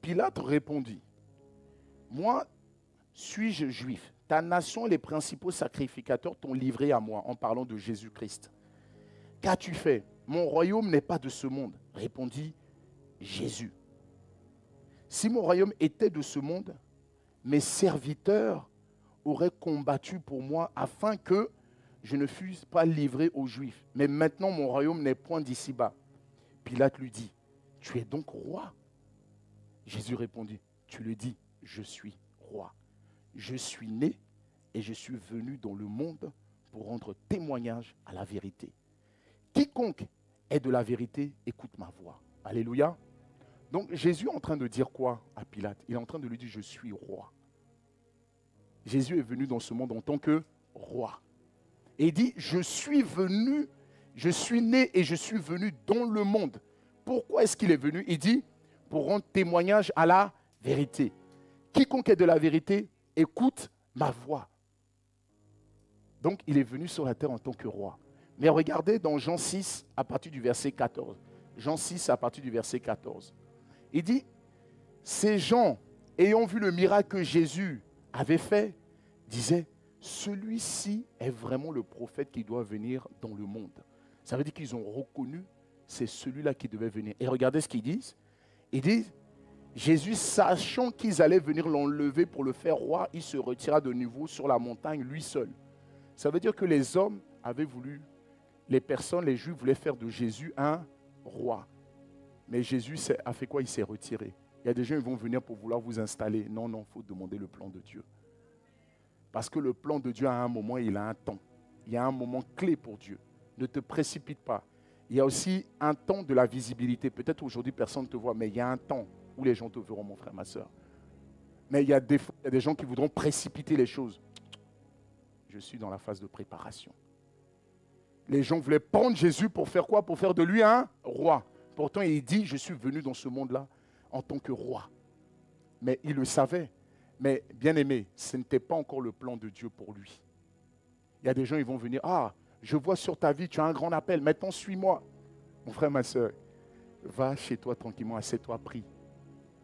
Pilate répondit, « Moi, suis-je juif? Ta nation et les principaux sacrificateurs t'ont livré à moi, en parlant de Jésus-Christ. Qu'as-tu fait? Mon royaume n'est pas de ce monde, répondit Jésus. Si mon royaume était de ce monde, mes serviteurs auraient combattu pour moi afin que je ne fusse pas livré aux Juifs. Mais maintenant, mon royaume n'est point d'ici-bas. Pilate lui dit, tu es donc roi? Jésus répondit, tu le dis, je suis roi. Je suis né et je suis venu dans le monde pour rendre témoignage à la vérité. Quiconque est de la vérité, écoute ma voix. Alléluia. Donc Jésus est en train de dire quoi à Pilate? Il est en train de lui dire, je suis roi. Jésus est venu dans ce monde en tant que roi. Et il dit, je suis venu, je suis né et je suis venu dans le monde. Pourquoi est-ce qu'il est venu? Il dit, pour rendre témoignage à la vérité. Quiconque est de la vérité, écoute ma voix. Donc, il est venu sur la terre en tant que roi. Mais regardez dans Jean 6, à partir du verset 14. Jean 6, à partir du verset 14. Il dit, ces gens, ayant vu le miracle que Jésus avait fait, disaient, celui-ci est vraiment le prophète qui doit venir dans le monde. Ça veut dire qu'ils ont reconnu, c'est celui-là qui devait venir. Et regardez ce qu'ils disent. Ils disent, Jésus, sachant qu'ils allaient venir l'enlever pour le faire roi, il se retira de nouveau sur la montagne, lui seul. Ça veut dire que les hommes avaient voulu, les personnes, les Juifs voulaient faire de Jésus un roi. Mais Jésus a fait quoi? Il s'est retiré. Il y a des gens qui vont venir pour vouloir vous installer. Non, non, il faut demander le plan de Dieu. Parce que le plan de Dieu, à un moment, il a un temps. Il y a un moment clé pour Dieu. Ne te précipite pas. Il y a aussi un temps de la visibilité. Peut-être aujourd'hui, personne ne te voit, mais il y a un temps où les gens te verront, mon frère, ma soeur. Mais il y a des gens qui voudront précipiter les choses. Je suis dans la phase de préparation. Les gens voulaient prendre Jésus pour faire quoi? Pour faire de lui un roi. Pourtant, il dit, je suis venu dans ce monde-là en tant que roi. Mais il le savait. Mais bien aimé, ce n'était pas encore le plan de Dieu pour lui. Il y a des gens qui vont venir, ah, je vois sur ta vie, tu as un grand appel, maintenant suis-moi. Mon frère, ma soeur, va chez toi tranquillement, assieds-toi, prie.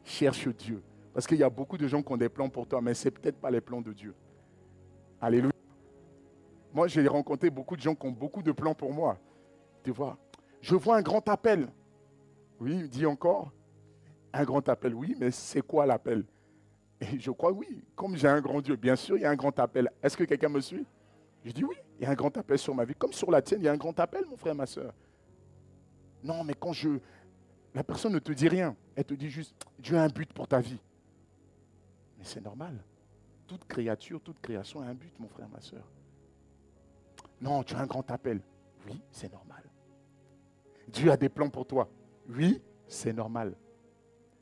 Cherche Dieu. Parce qu'il y a beaucoup de gens qui ont des plans pour toi, mais ce n'est peut-être pas les plans de Dieu. Alléluia. Moi, j'ai rencontré beaucoup de gens qui ont beaucoup de plans pour moi. Tu vois, je vois un grand appel. Oui, dis encore. Un grand appel, oui, mais c'est quoi l'appel? Et je crois oui, comme j'ai un grand Dieu, bien sûr, il y a un grand appel. Est-ce que quelqu'un me suit? Je dis oui, il y a un grand appel sur ma vie. Comme sur la tienne, il y a un grand appel, mon frère, ma soeur. Non, mais la personne ne te dit rien. Elle te dit juste, Dieu a un but pour ta vie. Mais c'est normal. Toute créature, toute création a un but, mon frère, ma soeur. Non, tu as un grand appel. Oui, c'est normal. Dieu a des plans pour toi. Oui, c'est normal.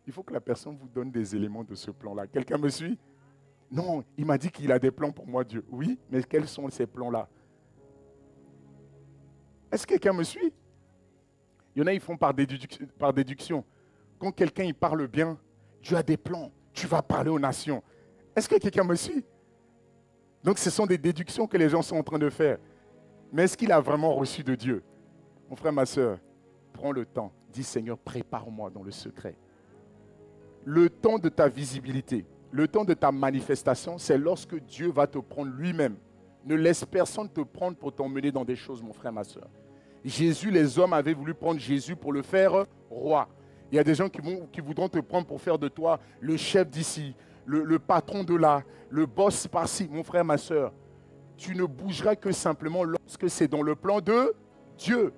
Il faut que la personne vous donne des éléments de ce plan-là. Quelqu'un me suit? Non, il m'a dit qu'il a des plans pour moi, Dieu. Oui, mais quels sont ces plans-là? Est-ce que quelqu'un me suit? Il y en a, ils font par déduction. Quand quelqu'un il parle bien, Dieu a des plans. Tu vas parler aux nations. Est-ce que quelqu'un me suit? Donc ce sont des déductions que les gens sont en train de faire. Mais est-ce qu'il a vraiment reçu de Dieu? Mon frère, ma soeur, prends le temps. Dis, Seigneur, prépare-moi dans le secret. Le temps de ta visibilité, le temps de ta manifestation, c'est lorsque Dieu va te prendre lui-même. Ne laisse personne te prendre pour t'emmener dans des choses, mon frère, ma soeur. Jésus, les hommes avaient voulu prendre Jésus pour le faire roi. Il y a des gens qui voudront te prendre pour faire de toi le chef d'ici, le patron de là, le boss par-ci. Mon frère, ma soeur, tu ne bougeras que simplement lorsque c'est dans le plan de Dieu.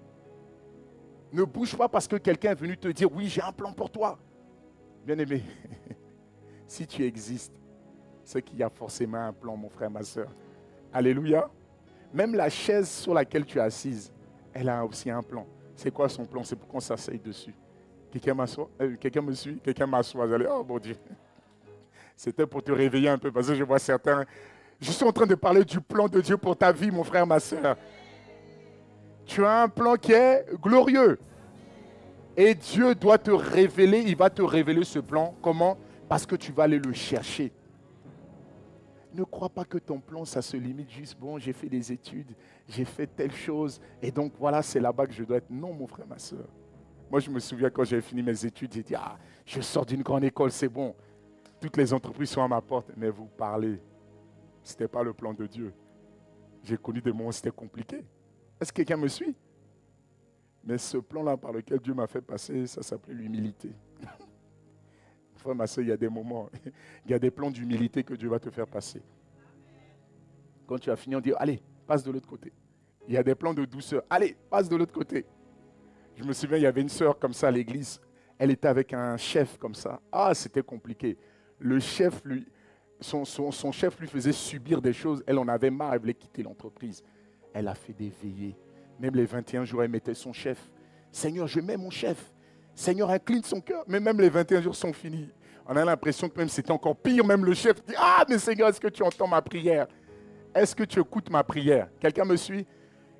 Ne bouge pas parce que quelqu'un est venu te dire, oui, j'ai un plan pour toi. Bien-aimé, si tu existes, c'est qu'il y a forcément un plan, mon frère, ma soeur. Alléluia. Même la chaise sur laquelle tu es assise, elle a aussi un plan. C'est quoi son plan? C'est pour qu'on s'asseye dessus. Quelqu'un m'assoit? Quelqu'un me suit? Quelqu'un m'assoit? Oh mon Dieu. C'était pour te réveiller un peu parce que je vois certains. Je suis en train de parler du plan de Dieu pour ta vie, mon frère, ma soeur. Tu as un plan qui est glorieux. Et Dieu doit te révéler, il va te révéler ce plan. Comment? Parce que tu vas aller le chercher. Ne crois pas que ton plan, ça se limite juste, bon, j'ai fait des études, j'ai fait telle chose, et donc voilà, c'est là-bas que je dois être. Non, mon frère, ma soeur. Moi, je me souviens quand j'ai fini mes études, j'ai dit, ah, je sors d'une grande école, c'est bon. Toutes les entreprises sont à ma porte, mais vous parlez. Ce n'était pas le plan de Dieu. J'ai connu des moments où c'était compliqué. Est-ce que quelqu'un me suit? Mais ce plan-là par lequel Dieu m'a fait passer, ça s'appelait l'humilité. Frère, ma soeur, il y a des moments, il y a des plans d'humilité que Dieu va te faire passer. Quand tu as fini, on dit, allez, passe de l'autre côté. Il y a des plans de douceur. Allez, passe de l'autre côté. Je me souviens, il y avait une sœur comme ça à l'église. Elle était avec un chef comme ça. Ah, c'était compliqué. Le chef, son chef lui faisait subir des choses. Elle en avait marre, elle voulait quitter l'entreprise. Elle a fait des veillées. Même les 21 jours, elle mettait son chef. Seigneur, je mets mon chef. Seigneur, incline son cœur. Mais même les 21 jours sont finis. On a l'impression que même c'était encore pire. Même le chef dit, ah, mais Seigneur, est-ce que tu entends ma prière? Est-ce que tu écoutes ma prière? Quelqu'un me suit?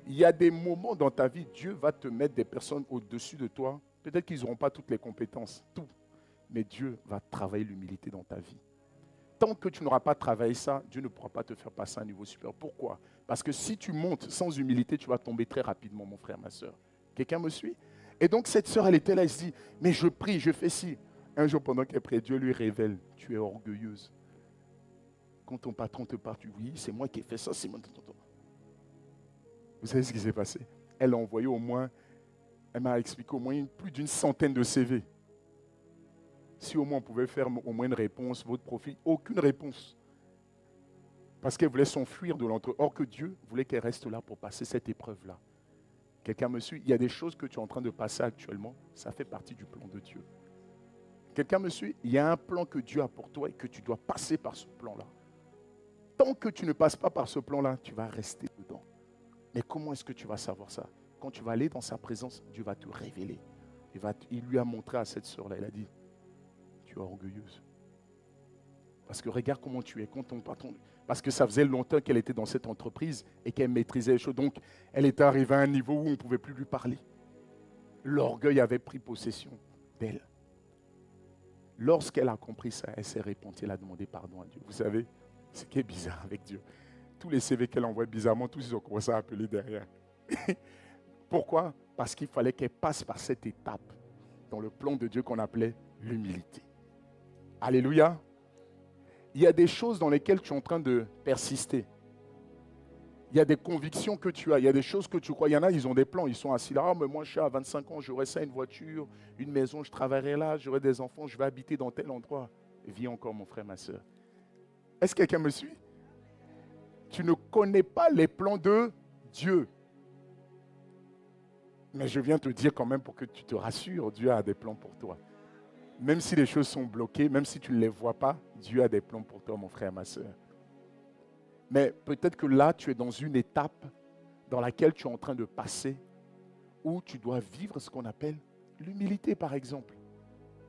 Il y a des moments dans ta vie, Dieu va te mettre des personnes au-dessus de toi. Peut-être qu'ils n'auront pas toutes les compétences, tout. Mais Dieu va travailler l'humilité dans ta vie. Tant que tu n'auras pas travaillé ça, Dieu ne pourra pas te faire passer à un niveau supérieur. Pourquoi? Parce que si tu montes sans humilité, tu vas tomber très rapidement, mon frère, ma soeur. Quelqu'un me suit? Et donc cette soeur, elle était là, elle se dit, mais je prie, je fais ci. Un jour, pendant qu'elle prie, Dieu lui révèle, tu es orgueilleuse. Quand ton patron te parle, tu dis, oui, c'est moi qui ai fait ça, c'est moi. Vous savez ce qui s'est passé? Elle a envoyé au moins, elle m'a expliqué au moins plus d'une centaine de CV. Si au moins on pouvait faire au moins une réponse, votre profil, aucune réponse. Parce qu'elle voulait s'enfuir de l'entreprise. Or que Dieu voulait qu'elle reste là pour passer cette épreuve-là. Quelqu'un me suit? Il y a des choses que tu es en train de passer actuellement, ça fait partie du plan de Dieu. Quelqu'un me suit? Il y a un plan que Dieu a pour toi et que tu dois passer par ce plan-là. Tant que tu ne passes pas par ce plan-là, tu vas rester dedans. Mais comment est-ce que tu vas savoir ça? Quand tu vas aller dans sa présence, Dieu va te révéler. Il lui a montré à cette sœur-là, il a dit, tu es orgueilleuse. Parce que regarde comment tu es, quand ton patron... Parce que ça faisait longtemps qu'elle était dans cette entreprise et qu'elle maîtrisait les choses. Donc, elle était arrivée à un niveau où on ne pouvait plus lui parler. L'orgueil avait pris possession d'elle. Lorsqu'elle a compris ça, elle s'est repentie, elle a demandé pardon à Dieu. Vous savez, ce qui est bizarre avec Dieu. Tous les CV qu'elle envoie bizarrement, tous ils ont commencé à appeler derrière. Pourquoi? Parce qu'il fallait qu'elle passe par cette étape dans le plan de Dieu qu'on appelait l'humilité. Alléluia. Il y a des choses dans lesquelles tu es en train de persister. Il y a des convictions que tu as, il y a des choses que tu crois. Il y en a, ils ont des plans, ils sont assis là. Ah, mais moi, je suis à 25 ans, j'aurai ça, une voiture, une maison, je travaillerai là, j'aurai des enfants, je vais habiter dans tel endroit. Vis encore, mon frère, ma soeur. Est-ce que quelqu'un me suit? Tu ne connais pas les plans de Dieu. Mais je viens te dire quand même pour que tu te rassures, Dieu a des plans pour toi. Même si les choses sont bloquées, même si tu ne les vois pas, Dieu a des plans pour toi, mon frère, ma soeur. Mais peut-être que là, tu es dans une étape dans laquelle tu es en train de passer, où tu dois vivre ce qu'on appelle l'humilité, par exemple.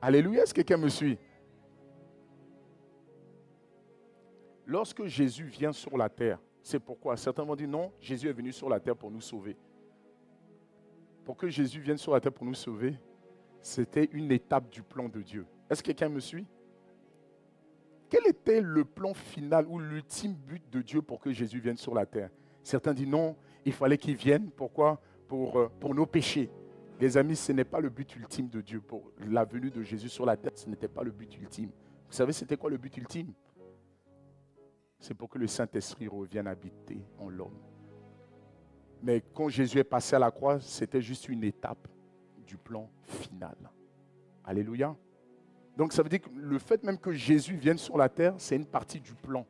Alléluia, est-ce que quelqu'un me suit? Lorsque Jésus vient sur la terre, c'est pourquoi certains vont dire non, Jésus est venu sur la terre pour nous sauver. Pour que Jésus vienne sur la terre pour nous sauver, c'était une étape du plan de Dieu. Est-ce que quelqu'un me suit? Quel était le plan final ou l'ultime but de Dieu pour que Jésus vienne sur la terre? Certains disent non, il fallait qu'il vienne. Pourquoi? Pour nos péchés. Les amis, ce n'est pas le but ultime de Dieu. Pour la venue de Jésus sur la terre, ce n'était pas le but ultime. Vous savez, c'était quoi le but ultime? C'est pour que le Saint-Esprit revienne habiter en l'homme. Mais quand Jésus est passé à la croix, c'était juste une étape du plan final. Alléluia. Donc ça veut dire que le fait même que Jésus vienne sur la terre, c'est une partie du plan.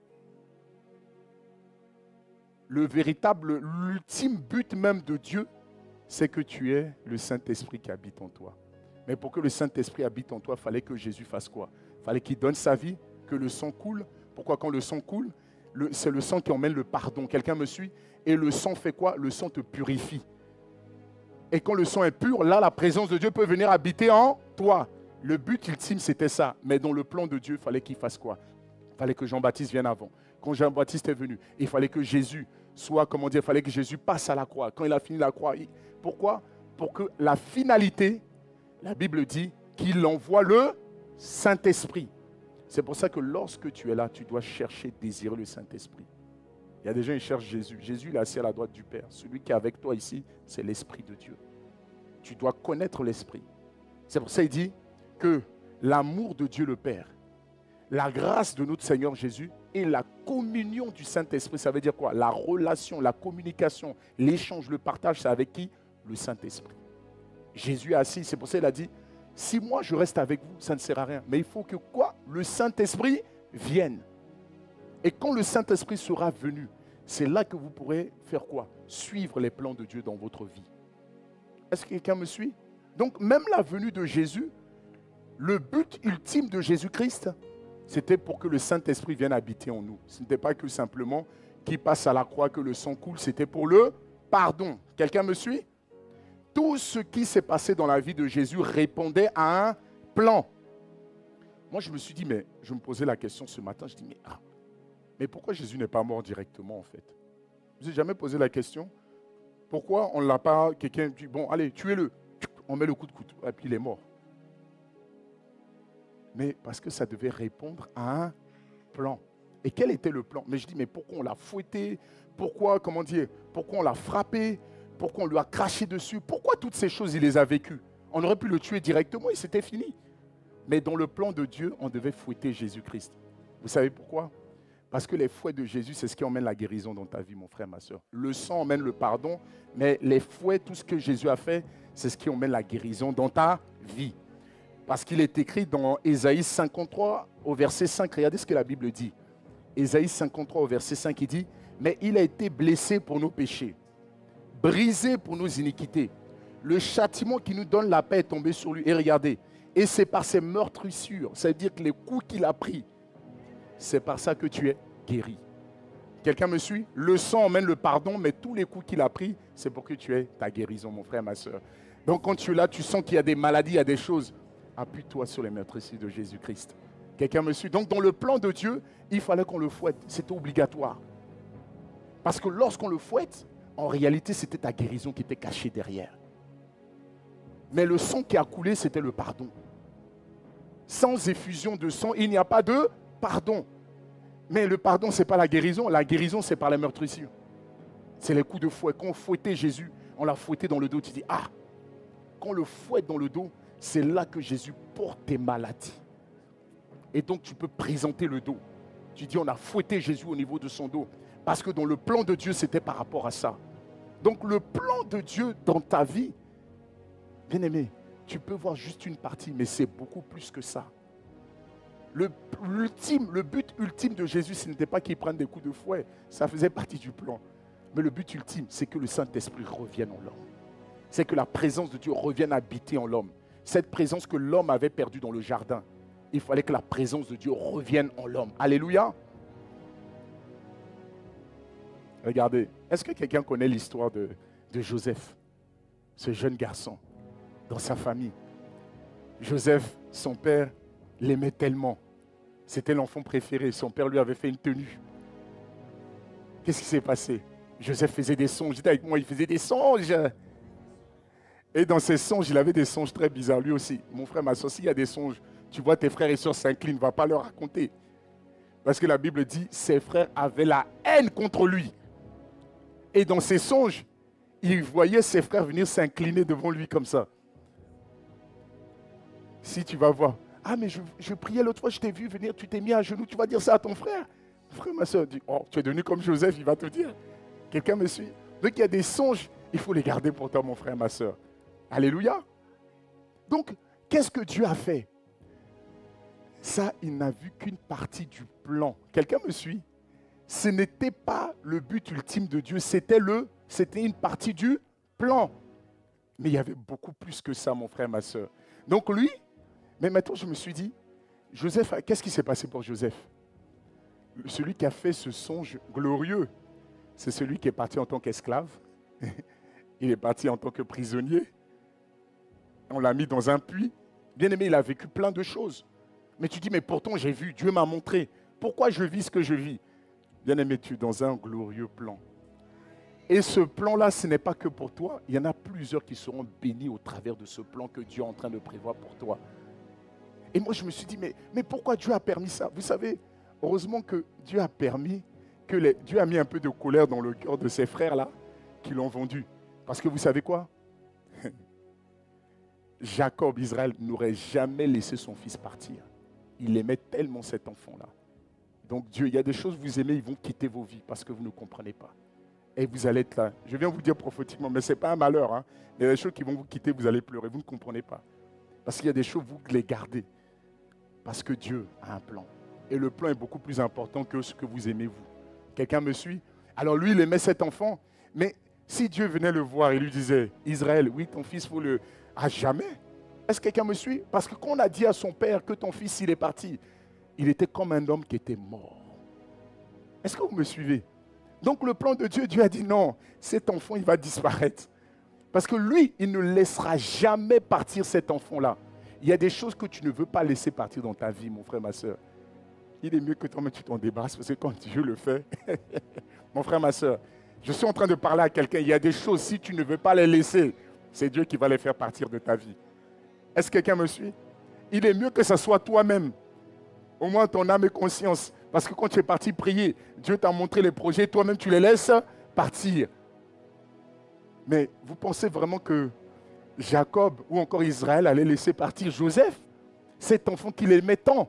L'ultime but même de Dieu, c'est que tu aies le Saint-Esprit qui habite en toi. Mais pour que le Saint-Esprit habite en toi, il fallait que Jésus fasse quoi? Il fallait qu'il donne sa vie, que le sang coule. Pourquoi quand le sang coule? C'est le sang qui emmène le pardon. Quelqu'un me suit? Et le sang fait quoi? Le sang te purifie. Et quand le sang est pur, là, la présence de Dieu peut venir habiter en toi. Le but ultime, c'était ça. Mais dans le plan de Dieu, il fallait qu'il fasse quoi? Il fallait que Jean-Baptiste vienne avant. Quand Jean-Baptiste est venu, il fallait que Jésus soit, comment dire, il fallait que Jésus passe à la croix. Quand il a fini la croix, pourquoi? Pour que la finalité, la Bible dit qu'il envoie le Saint-Esprit. C'est pour ça que lorsque tu es là, tu dois chercher, désirer le Saint-Esprit. Il y a des gens qui cherchent Jésus. Jésus, il est assis à la droite du Père. Celui qui est avec toi ici, c'est l'Esprit de Dieu. Tu dois connaître l'Esprit. C'est pour ça qu'il dit que l'amour de Dieu le Père, la grâce de notre Seigneur Jésus et la communion du Saint-Esprit, ça veut dire quoi? La relation, la communication, l'échange, le partage, c'est avec qui? Le Saint-Esprit. Jésus est assis, c'est pour ça qu'il a dit, si moi je reste avec vous, ça ne sert à rien. Mais il faut que quoi? Le Saint-Esprit vienne. Et quand le Saint-Esprit sera venu, c'est là que vous pourrez faire quoi? Suivre les plans de Dieu dans votre vie. Est-ce que quelqu'un me suit? Donc même la venue de Jésus, le but ultime de Jésus-Christ, c'était pour que le Saint-Esprit vienne habiter en nous. Ce n'était pas que simplement qu'il passe à la croix, que le sang coule, c'était pour le pardon. Quelqu'un me suit? Tout ce qui s'est passé dans la vie de Jésus répondait à un plan. Moi, je me suis dit, mais je me posais la question ce matin, je dis, mais pourquoi Jésus n'est pas mort directement en fait? Vous n'avez jamais posé la question? Pourquoi on ne l'a pas, quelqu'un dit, bon, allez, tuez-le. On met le coup de couteau, et puis il est mort. Mais parce que ça devait répondre à un plan. Et quel était le plan? Mais je dis, mais pourquoi on l'a fouetté? Pourquoi, comment dire, pourquoi on l'a frappé? Pourquoi on lui a craché dessus? Pourquoi toutes ces choses, il les a vécues? On aurait pu le tuer directement et c'était fini. Mais dans le plan de Dieu, on devait fouetter Jésus-Christ. Vous savez pourquoi? Parce que les fouets de Jésus, c'est ce qui emmène la guérison dans ta vie, mon frère, ma soeur. Le sang emmène le pardon, mais les fouets, tout ce que Jésus a fait, c'est ce qui emmène la guérison dans ta vie. Parce qu'il est écrit dans Ésaïe 53, au verset 5, regardez ce que la Bible dit. Ésaïe 53, au verset 5, il dit, « Mais il a été blessé pour nos péchés, brisé pour nos iniquités. Le châtiment qui nous donne la paix est tombé sur lui. » Et regardez, et c'est par ses meurtrissures, ça veut dire que les coups qu'il a pris, c'est par ça que tu es guéri. Quelqu'un me suit? Le sang emmène le pardon, mais tous les coups qu'il a pris, c'est pour que tu aies ta guérison, mon frère, ma soeur. Donc quand tu es là, tu sens qu'il y a des maladies, il y a des choses. Appuie-toi sur les meurtrissures de Jésus-Christ. Quelqu'un me suit? Donc dans le plan de Dieu, il fallait qu'on le fouette. C'était obligatoire. Parce que lorsqu'on le fouette, en réalité, c'était ta guérison qui était cachée derrière. Mais le sang qui a coulé, c'était le pardon. Sans effusion de sang, il n'y a pas de pardon. Mais le pardon, ce n'est pas la guérison. La guérison, c'est par la meurtrissure. C'est les coups de fouet. Quand on fouettait Jésus, on l'a fouetté dans le dos. Tu dis, quand on le fouette dans le dos, c'est là que Jésus porte tes maladies. Et donc, tu peux présenter le dos. Tu dis, on a fouetté Jésus au niveau de son dos. Parce que dans le plan de Dieu, c'était par rapport à ça. Donc, le plan de Dieu dans ta vie, bien aimé, tu peux voir juste une partie, mais c'est beaucoup plus que ça. Le but ultime de Jésus, ce n'était pas qu'il prenne des coups de fouet. Ça faisait partie du plan. Mais le but ultime, c'est que le Saint-Esprit revienne en l'homme. C'est que la présence de Dieu revienne habiter en l'homme. Cette présence que l'homme avait perdue dans le jardin, il fallait que la présence de Dieu revienne en l'homme. Alléluia. Regardez, est-ce que quelqu'un connaît l'histoire de Joseph, ce jeune garçon, dans sa famille? Joseph, son père, l'aimait tellement. C'était l'enfant préféré. Son père lui avait fait une tenue. Qu'est-ce qui s'est passé? Joseph faisait des songes. J'étais avec moi, il faisait des songes. Et dans ces songes, il avait des songes très bizarres. Lui aussi, mon frère, ma soeur, s'il y a des songes, tu vois tes frères et soeurs s'inclinent, ne va pas leur raconter. Parce que la Bible dit, ses frères avaient la haine contre lui. Et dans ses songes, il voyait ses frères venir s'incliner devant lui comme ça. Si tu vas voir, mais je priais l'autre fois, je t'ai vu venir, tu t'es mis à genoux, tu vas dire ça à ton frère. Frère, ma soeur dit, tu es devenu comme Joseph, il va te dire. Quelqu'un me suit? Donc il y a des songes, il faut les garder pour toi, mon frère, ma soeur. Alléluia. Donc, qu'est-ce que Dieu a fait? Ça, il n'a vu qu'une partie du plan. Quelqu'un me suit? Ce n'était pas le but ultime de Dieu, c'était une partie du plan. Mais il y avait beaucoup plus que ça, mon frère, ma soeur. Donc lui, mais maintenant je me suis dit, Joseph, qu'est-ce qui s'est passé pour Joseph? Celui qui a fait ce songe glorieux, c'est celui qui est parti en tant qu'esclave. Il est parti en tant que prisonnier. On l'a mis dans un puits. Bien aimé, il a vécu plein de choses. Mais tu dis, mais pourtant j'ai vu, Dieu m'a montré. pourquoi je vis ce que je vis? Bien-aimé, tu es dans un glorieux plan. Et ce plan-là, ce n'est pas que pour toi. Il y en a plusieurs qui seront bénis au travers de ce plan que Dieu est en train de prévoir pour toi. Et moi, je me suis dit, mais pourquoi Dieu a permis ça? Vous savez, heureusement que Dieu a permis, Dieu a mis un peu de colère dans le cœur de ces frères-là qui l'ont vendu. Parce que vous savez quoi? Jacob, Israël, n'aurait jamais laissé son fils partir. Il aimait tellement cet enfant-là. Donc Dieu, il y a des choses que vous aimez, ils vont quitter vos vies parce que vous ne comprenez pas. Et vous allez être là. Je viens vous dire prophétiquement, mais ce n'est pas un malheur. Hein. Il y a des choses qui vont vous quitter, vous allez pleurer. Vous ne comprenez pas. Parce qu'il y a des choses, vous les gardez. Parce que Dieu a un plan. Et le plan est beaucoup plus important que ce que vous aimez, vous. Quelqu'un me suit? Alors lui, il aimait cet enfant. Mais si Dieu venait le voir et lui disait, Israël, oui, ton fils, il faut le... À jamais. Est-ce que quelqu'un me suit? Parce que quand on a dit à son père que ton fils, il est parti, il était comme un homme qui était mort. Est-ce que vous me suivez? Donc le plan de Dieu, Dieu a dit non, cet enfant, il va disparaître. Parce que lui, il ne laissera jamais partir cet enfant-là. Il y a des choses que tu ne veux pas laisser partir dans ta vie, mon frère, ma soeur. Il est mieux que toi-même, tu t'en débarrasses, parce que quand Dieu le fait, mon frère, ma soeur, je suis en train de parler à quelqu'un, il y a des choses, si tu ne veux pas les laisser, c'est Dieu qui va les faire partir de ta vie. Est-ce que quelqu'un me suit? Il est mieux que ce soit toi-même. Au moins ton âme et conscience. Parce que quand tu es parti prier, Dieu t'a montré les projets, toi-même tu les laisses partir. Mais vous pensez vraiment que Jacob ou encore Israël allait laisser partir Joseph, cet enfant qu'il aimait tant?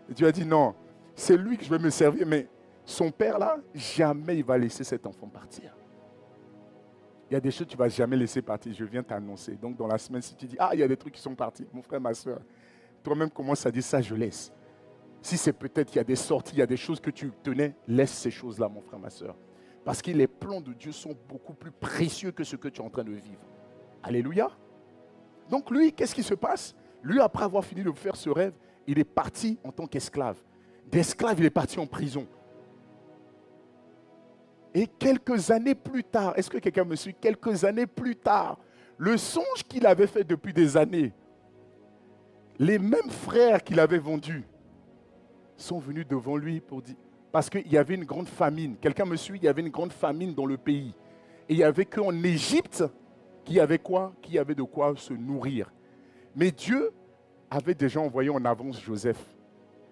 Dieu a dit non, c'est lui que je vais me servir, mais son père là, jamais il va laisser cet enfant partir. Il y a des choses que tu ne vas jamais laisser partir, je viens t'annoncer. Donc dans la semaine, si tu dis, ah, il y a des trucs qui sont partis, mon frère, ma soeur, toi-même commence à dire ça, je laisse. Si c'est peut-être qu'il y a des sorties, il y a des choses que tu tenais, laisse ces choses-là, mon frère, ma soeur. Parce que les plans de Dieu sont beaucoup plus précieux que ce que tu es en train de vivre. Alléluia. Donc lui, qu'est-ce qui se passe? Lui, après avoir fini de faire ce rêve, il est parti en tant qu'esclave. D'esclave, il est parti en prison. Et quelques années plus tard, est-ce que quelqu'un me suit? Quelques années plus tard, le songe qu'il avait fait depuis des années, les mêmes frères qu'il avait vendus sont venus devant lui pour dire, parce qu'il y avait une grande famine. Quelqu'un me suit? Il y avait une grande famine dans le pays. Et il n'y avait qu'en Égypte qui avait quoi? Qui avait de quoi se nourrir. Mais Dieu avait déjà envoyé en avance Joseph.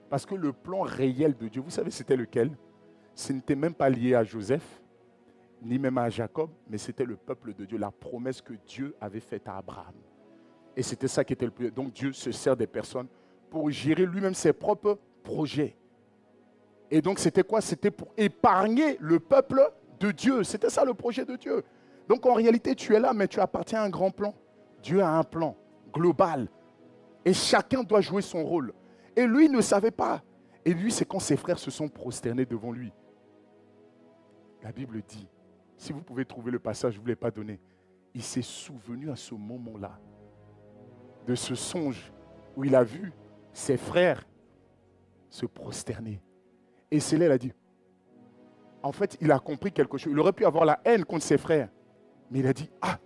Parce que le plan réel de Dieu, vous savez c'était lequel? Ce n'était même pas lié à Joseph, ni même à Jacob, mais c'était le peuple de Dieu, la promesse que Dieu avait faite à Abraham. Et c'était ça qui était le plus... Donc Dieu se sert des personnes pour gérer lui-même ses propres projets. Et donc c'était quoi? C'était pour épargner le peuple de Dieu. C'était ça le projet de Dieu. Donc en réalité, tu es là, mais tu appartiens à un grand plan. Dieu a un plan global. Et chacun doit jouer son rôle. Et lui ne savait pas. Et lui, c'est quand ses frères se sont prosternés devant lui. La Bible dit, si vous pouvez trouver le passage, je ne vous l'ai pas donné, il s'est souvenu à ce moment-là de ce songe où il a vu ses frères se prosterner. Et c'est là, il a dit, en fait, il a compris quelque chose. Il aurait pu avoir la haine contre ses frères. Mais il a dit, ah,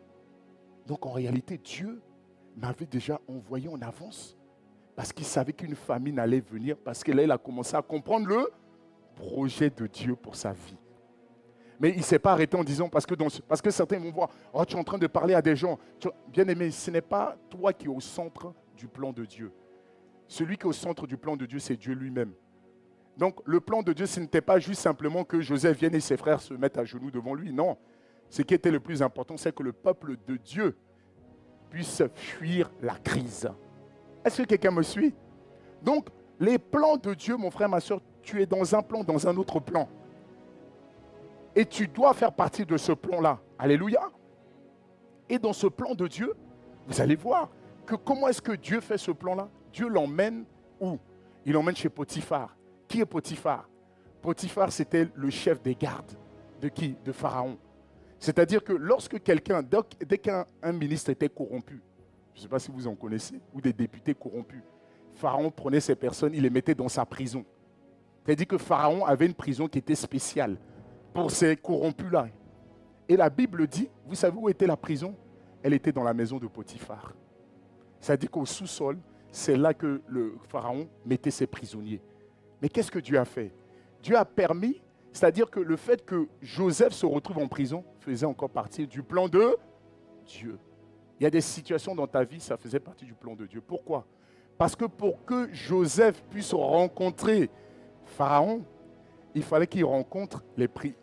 donc en réalité, Dieu m'avait déjà envoyé en avance. Parce qu'il savait qu'une famine allait venir. Parce que là, il a commencé à comprendre le projet de Dieu pour sa vie. Mais il ne s'est pas arrêté en disant, parce que certains vont voir, oh, tu es en train de parler à des gens. Bien aimé, ce n'est pas toi qui es au centre du plan de Dieu. Celui qui est au centre du plan de Dieu, c'est Dieu lui-même. Donc le plan de Dieu, ce n'était pas juste simplement que Joseph vienne et ses frères se mettent à genoux devant lui. Non. Ce qui était le plus important, c'est que le peuple de Dieu puisse fuir la crise. Est-ce que quelqu'un me suit? Donc, les plans de Dieu, mon frère, ma soeur, tu es dans un plan, dans un autre plan. Et tu dois faire partie de ce plan-là. Alléluia. Et dans ce plan de Dieu, vous allez voir que comment est-ce que Dieu fait ce plan-là? Dieu l'emmène où? Il l'emmène chez Potiphar. Qui est Potiphar? Potiphar, c'était le chef des gardes. De qui? De Pharaon. C'est-à-dire que lorsque quelqu'un, dès qu'un ministre était corrompu, je ne sais pas si vous en connaissez, ou des députés corrompus, Pharaon prenait ces personnes, il les mettait dans sa prison. C'est-à-dire que Pharaon avait une prison qui était spéciale pour ces corrompus-là. Et la Bible dit, vous savez où était la prison? Elle était dans la maison de Potiphar. C'est-à-dire qu'au sous-sol, c'est là que le Pharaon mettait ses prisonniers. Mais qu'est-ce que Dieu a fait? Dieu a permis, c'est-à-dire que le fait que Joseph se retrouve en prison faisait encore partie du plan de Dieu. Il y a des situations dans ta vie, ça faisait partie du plan de Dieu. Pourquoi? Parce que pour que Joseph puisse rencontrer Pharaon, il fallait qu'il rencontre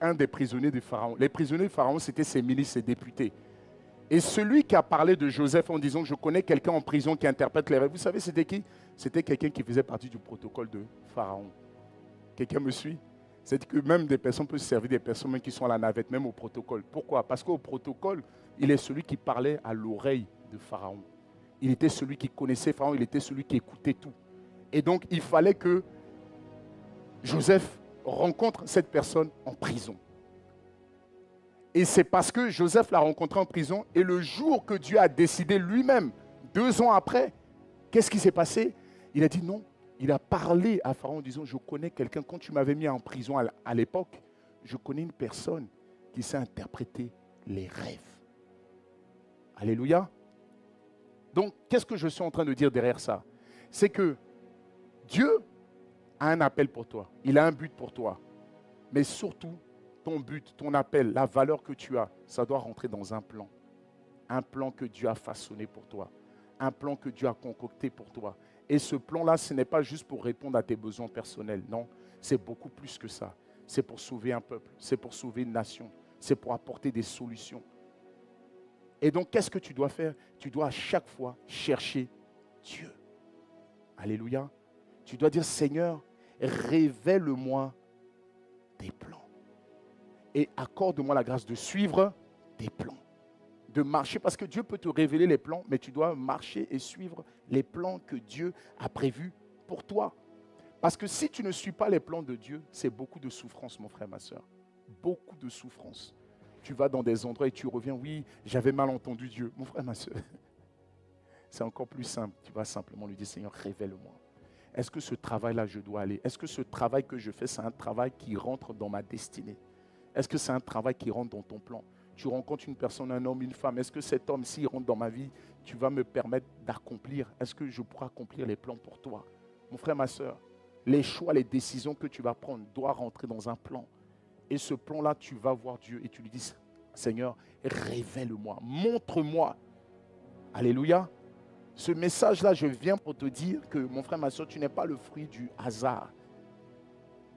un des prisonniers de Pharaon. Les prisonniers de Pharaon, c'était ses ministres, ses députés. Et celui qui a parlé de Joseph en disant « Je connais quelqu'un en prison qui interprète les rêves », vous savez c'était qui? C'était quelqu'un qui faisait partie du protocole de Pharaon. Quelqu'un me suit? C'est que même des personnes peuvent servir des personnes même qui sont à la navette, même au protocole. Pourquoi? Parce qu'au protocole, il est celui qui parlait à l'oreille de Pharaon. Il était celui qui connaissait Pharaon, il était celui qui écoutait tout. Et donc, il fallait que Joseph rencontre cette personne en prison. Et c'est parce que Joseph l'a rencontré en prison, et le jour que Dieu a décidé lui-même, 2 ans après, qu'est-ce qui s'est passé? Il a dit non. Il a parlé à Pharaon en disant, je connais quelqu'un, quand tu m'avais mis en prison à l'époque, je connais une personne qui sait interpréter les rêves. Alléluia. Donc, qu'est-ce que je suis en train de dire derrière ça? C'est que Dieu a un appel pour toi. Il a un but pour toi. Mais surtout, ton but, ton appel, la valeur que tu as, ça doit rentrer dans un plan. Un plan que Dieu a façonné pour toi. Un plan que Dieu a concocté pour toi. Et ce plan-là, ce n'est pas juste pour répondre à tes besoins personnels. Non, c'est beaucoup plus que ça. C'est pour sauver un peuple. C'est pour sauver une nation. C'est pour apporter des solutions. Et donc, qu'est-ce que tu dois faire? Tu dois à chaque fois chercher Dieu. Alléluia. Tu dois dire, Seigneur, révèle-moi tes plans. Et accorde-moi la grâce de suivre tes plans. De marcher, parce que Dieu peut te révéler les plans, mais tu dois marcher et suivre les plans que Dieu a prévus pour toi. Parce que si tu ne suis pas les plans de Dieu, c'est beaucoup de souffrance, mon frère, ma soeur. Beaucoup de souffrance. Tu vas dans des endroits et tu reviens, oui, j'avais mal entendu Dieu. Mon frère, ma soeur, c'est encore plus simple. Tu vas simplement lui dire, Seigneur, révèle-moi. Est-ce que ce travail-là, je dois aller? Est-ce que ce travail que je fais, c'est un travail qui rentre dans ma destinée? Est-ce que c'est un travail qui rentre dans ton plan? Tu rencontres une personne, un homme, une femme. Est-ce que cet homme, s'il rentre dans ma vie, tu vas me permettre d'accomplir? Est-ce que je pourrai accomplir les plans pour toi? Mon frère, ma soeur, les choix, les décisions que tu vas prendre doivent rentrer dans un plan. Et ce plan-là, tu vas voir Dieu et tu lui dis, Seigneur, révèle-moi, montre-moi. Alléluia. Ce message-là, je viens pour te dire que, mon frère, ma soeur, tu n'es pas le fruit du hasard.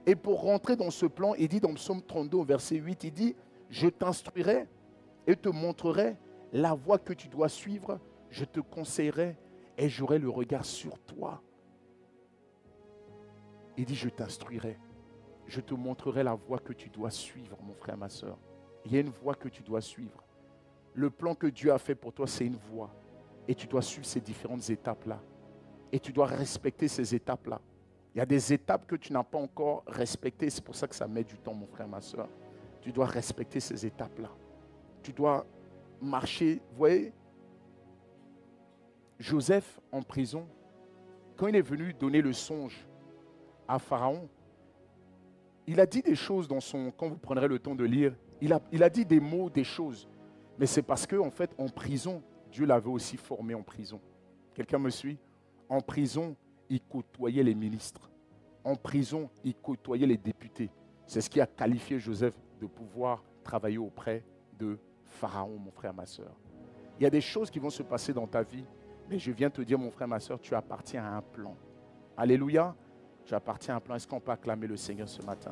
Et pour rentrer dans ce plan, il dit dans le psaume 32, au verset 8, il dit, je t'instruirai et te montrerai la voie que tu dois suivre, je te conseillerai et j'aurai le regard sur toi. Il dit, je t'instruirai, je te montrerai la voie que tu dois suivre, mon frère, ma soeur. Il y a une voie que tu dois suivre. Le plan que Dieu a fait pour toi, c'est une voie. Et tu dois suivre ces différentes étapes-là. Et tu dois respecter ces étapes-là. Il y a des étapes que tu n'as pas encore respectées. C'est pour ça que ça met du temps, mon frère, ma soeur. Tu dois respecter ces étapes-là. Tu dois marcher. Vous voyez, Joseph en prison, quand il est venu donner le songe à Pharaon, il a dit des choses dans son... Quand vous prendrez le temps de lire, il a dit des mots, des choses. Mais c'est parce qu'en fait, en prison, Dieu l'avait aussi formé en prison. Quelqu'un me suit? En prison, il côtoyait les ministres. En prison, il côtoyait les députés. C'est ce qui a qualifié Joseph de pouvoir travailler auprès de Pharaon, mon frère, ma soeur. Il y a des choses qui vont se passer dans ta vie, mais je viens te dire, mon frère, ma soeur, tu appartiens à un plan. Alléluia. Tu appartiens à un plan. Est-ce qu'on peut acclamer le Seigneur ce matin?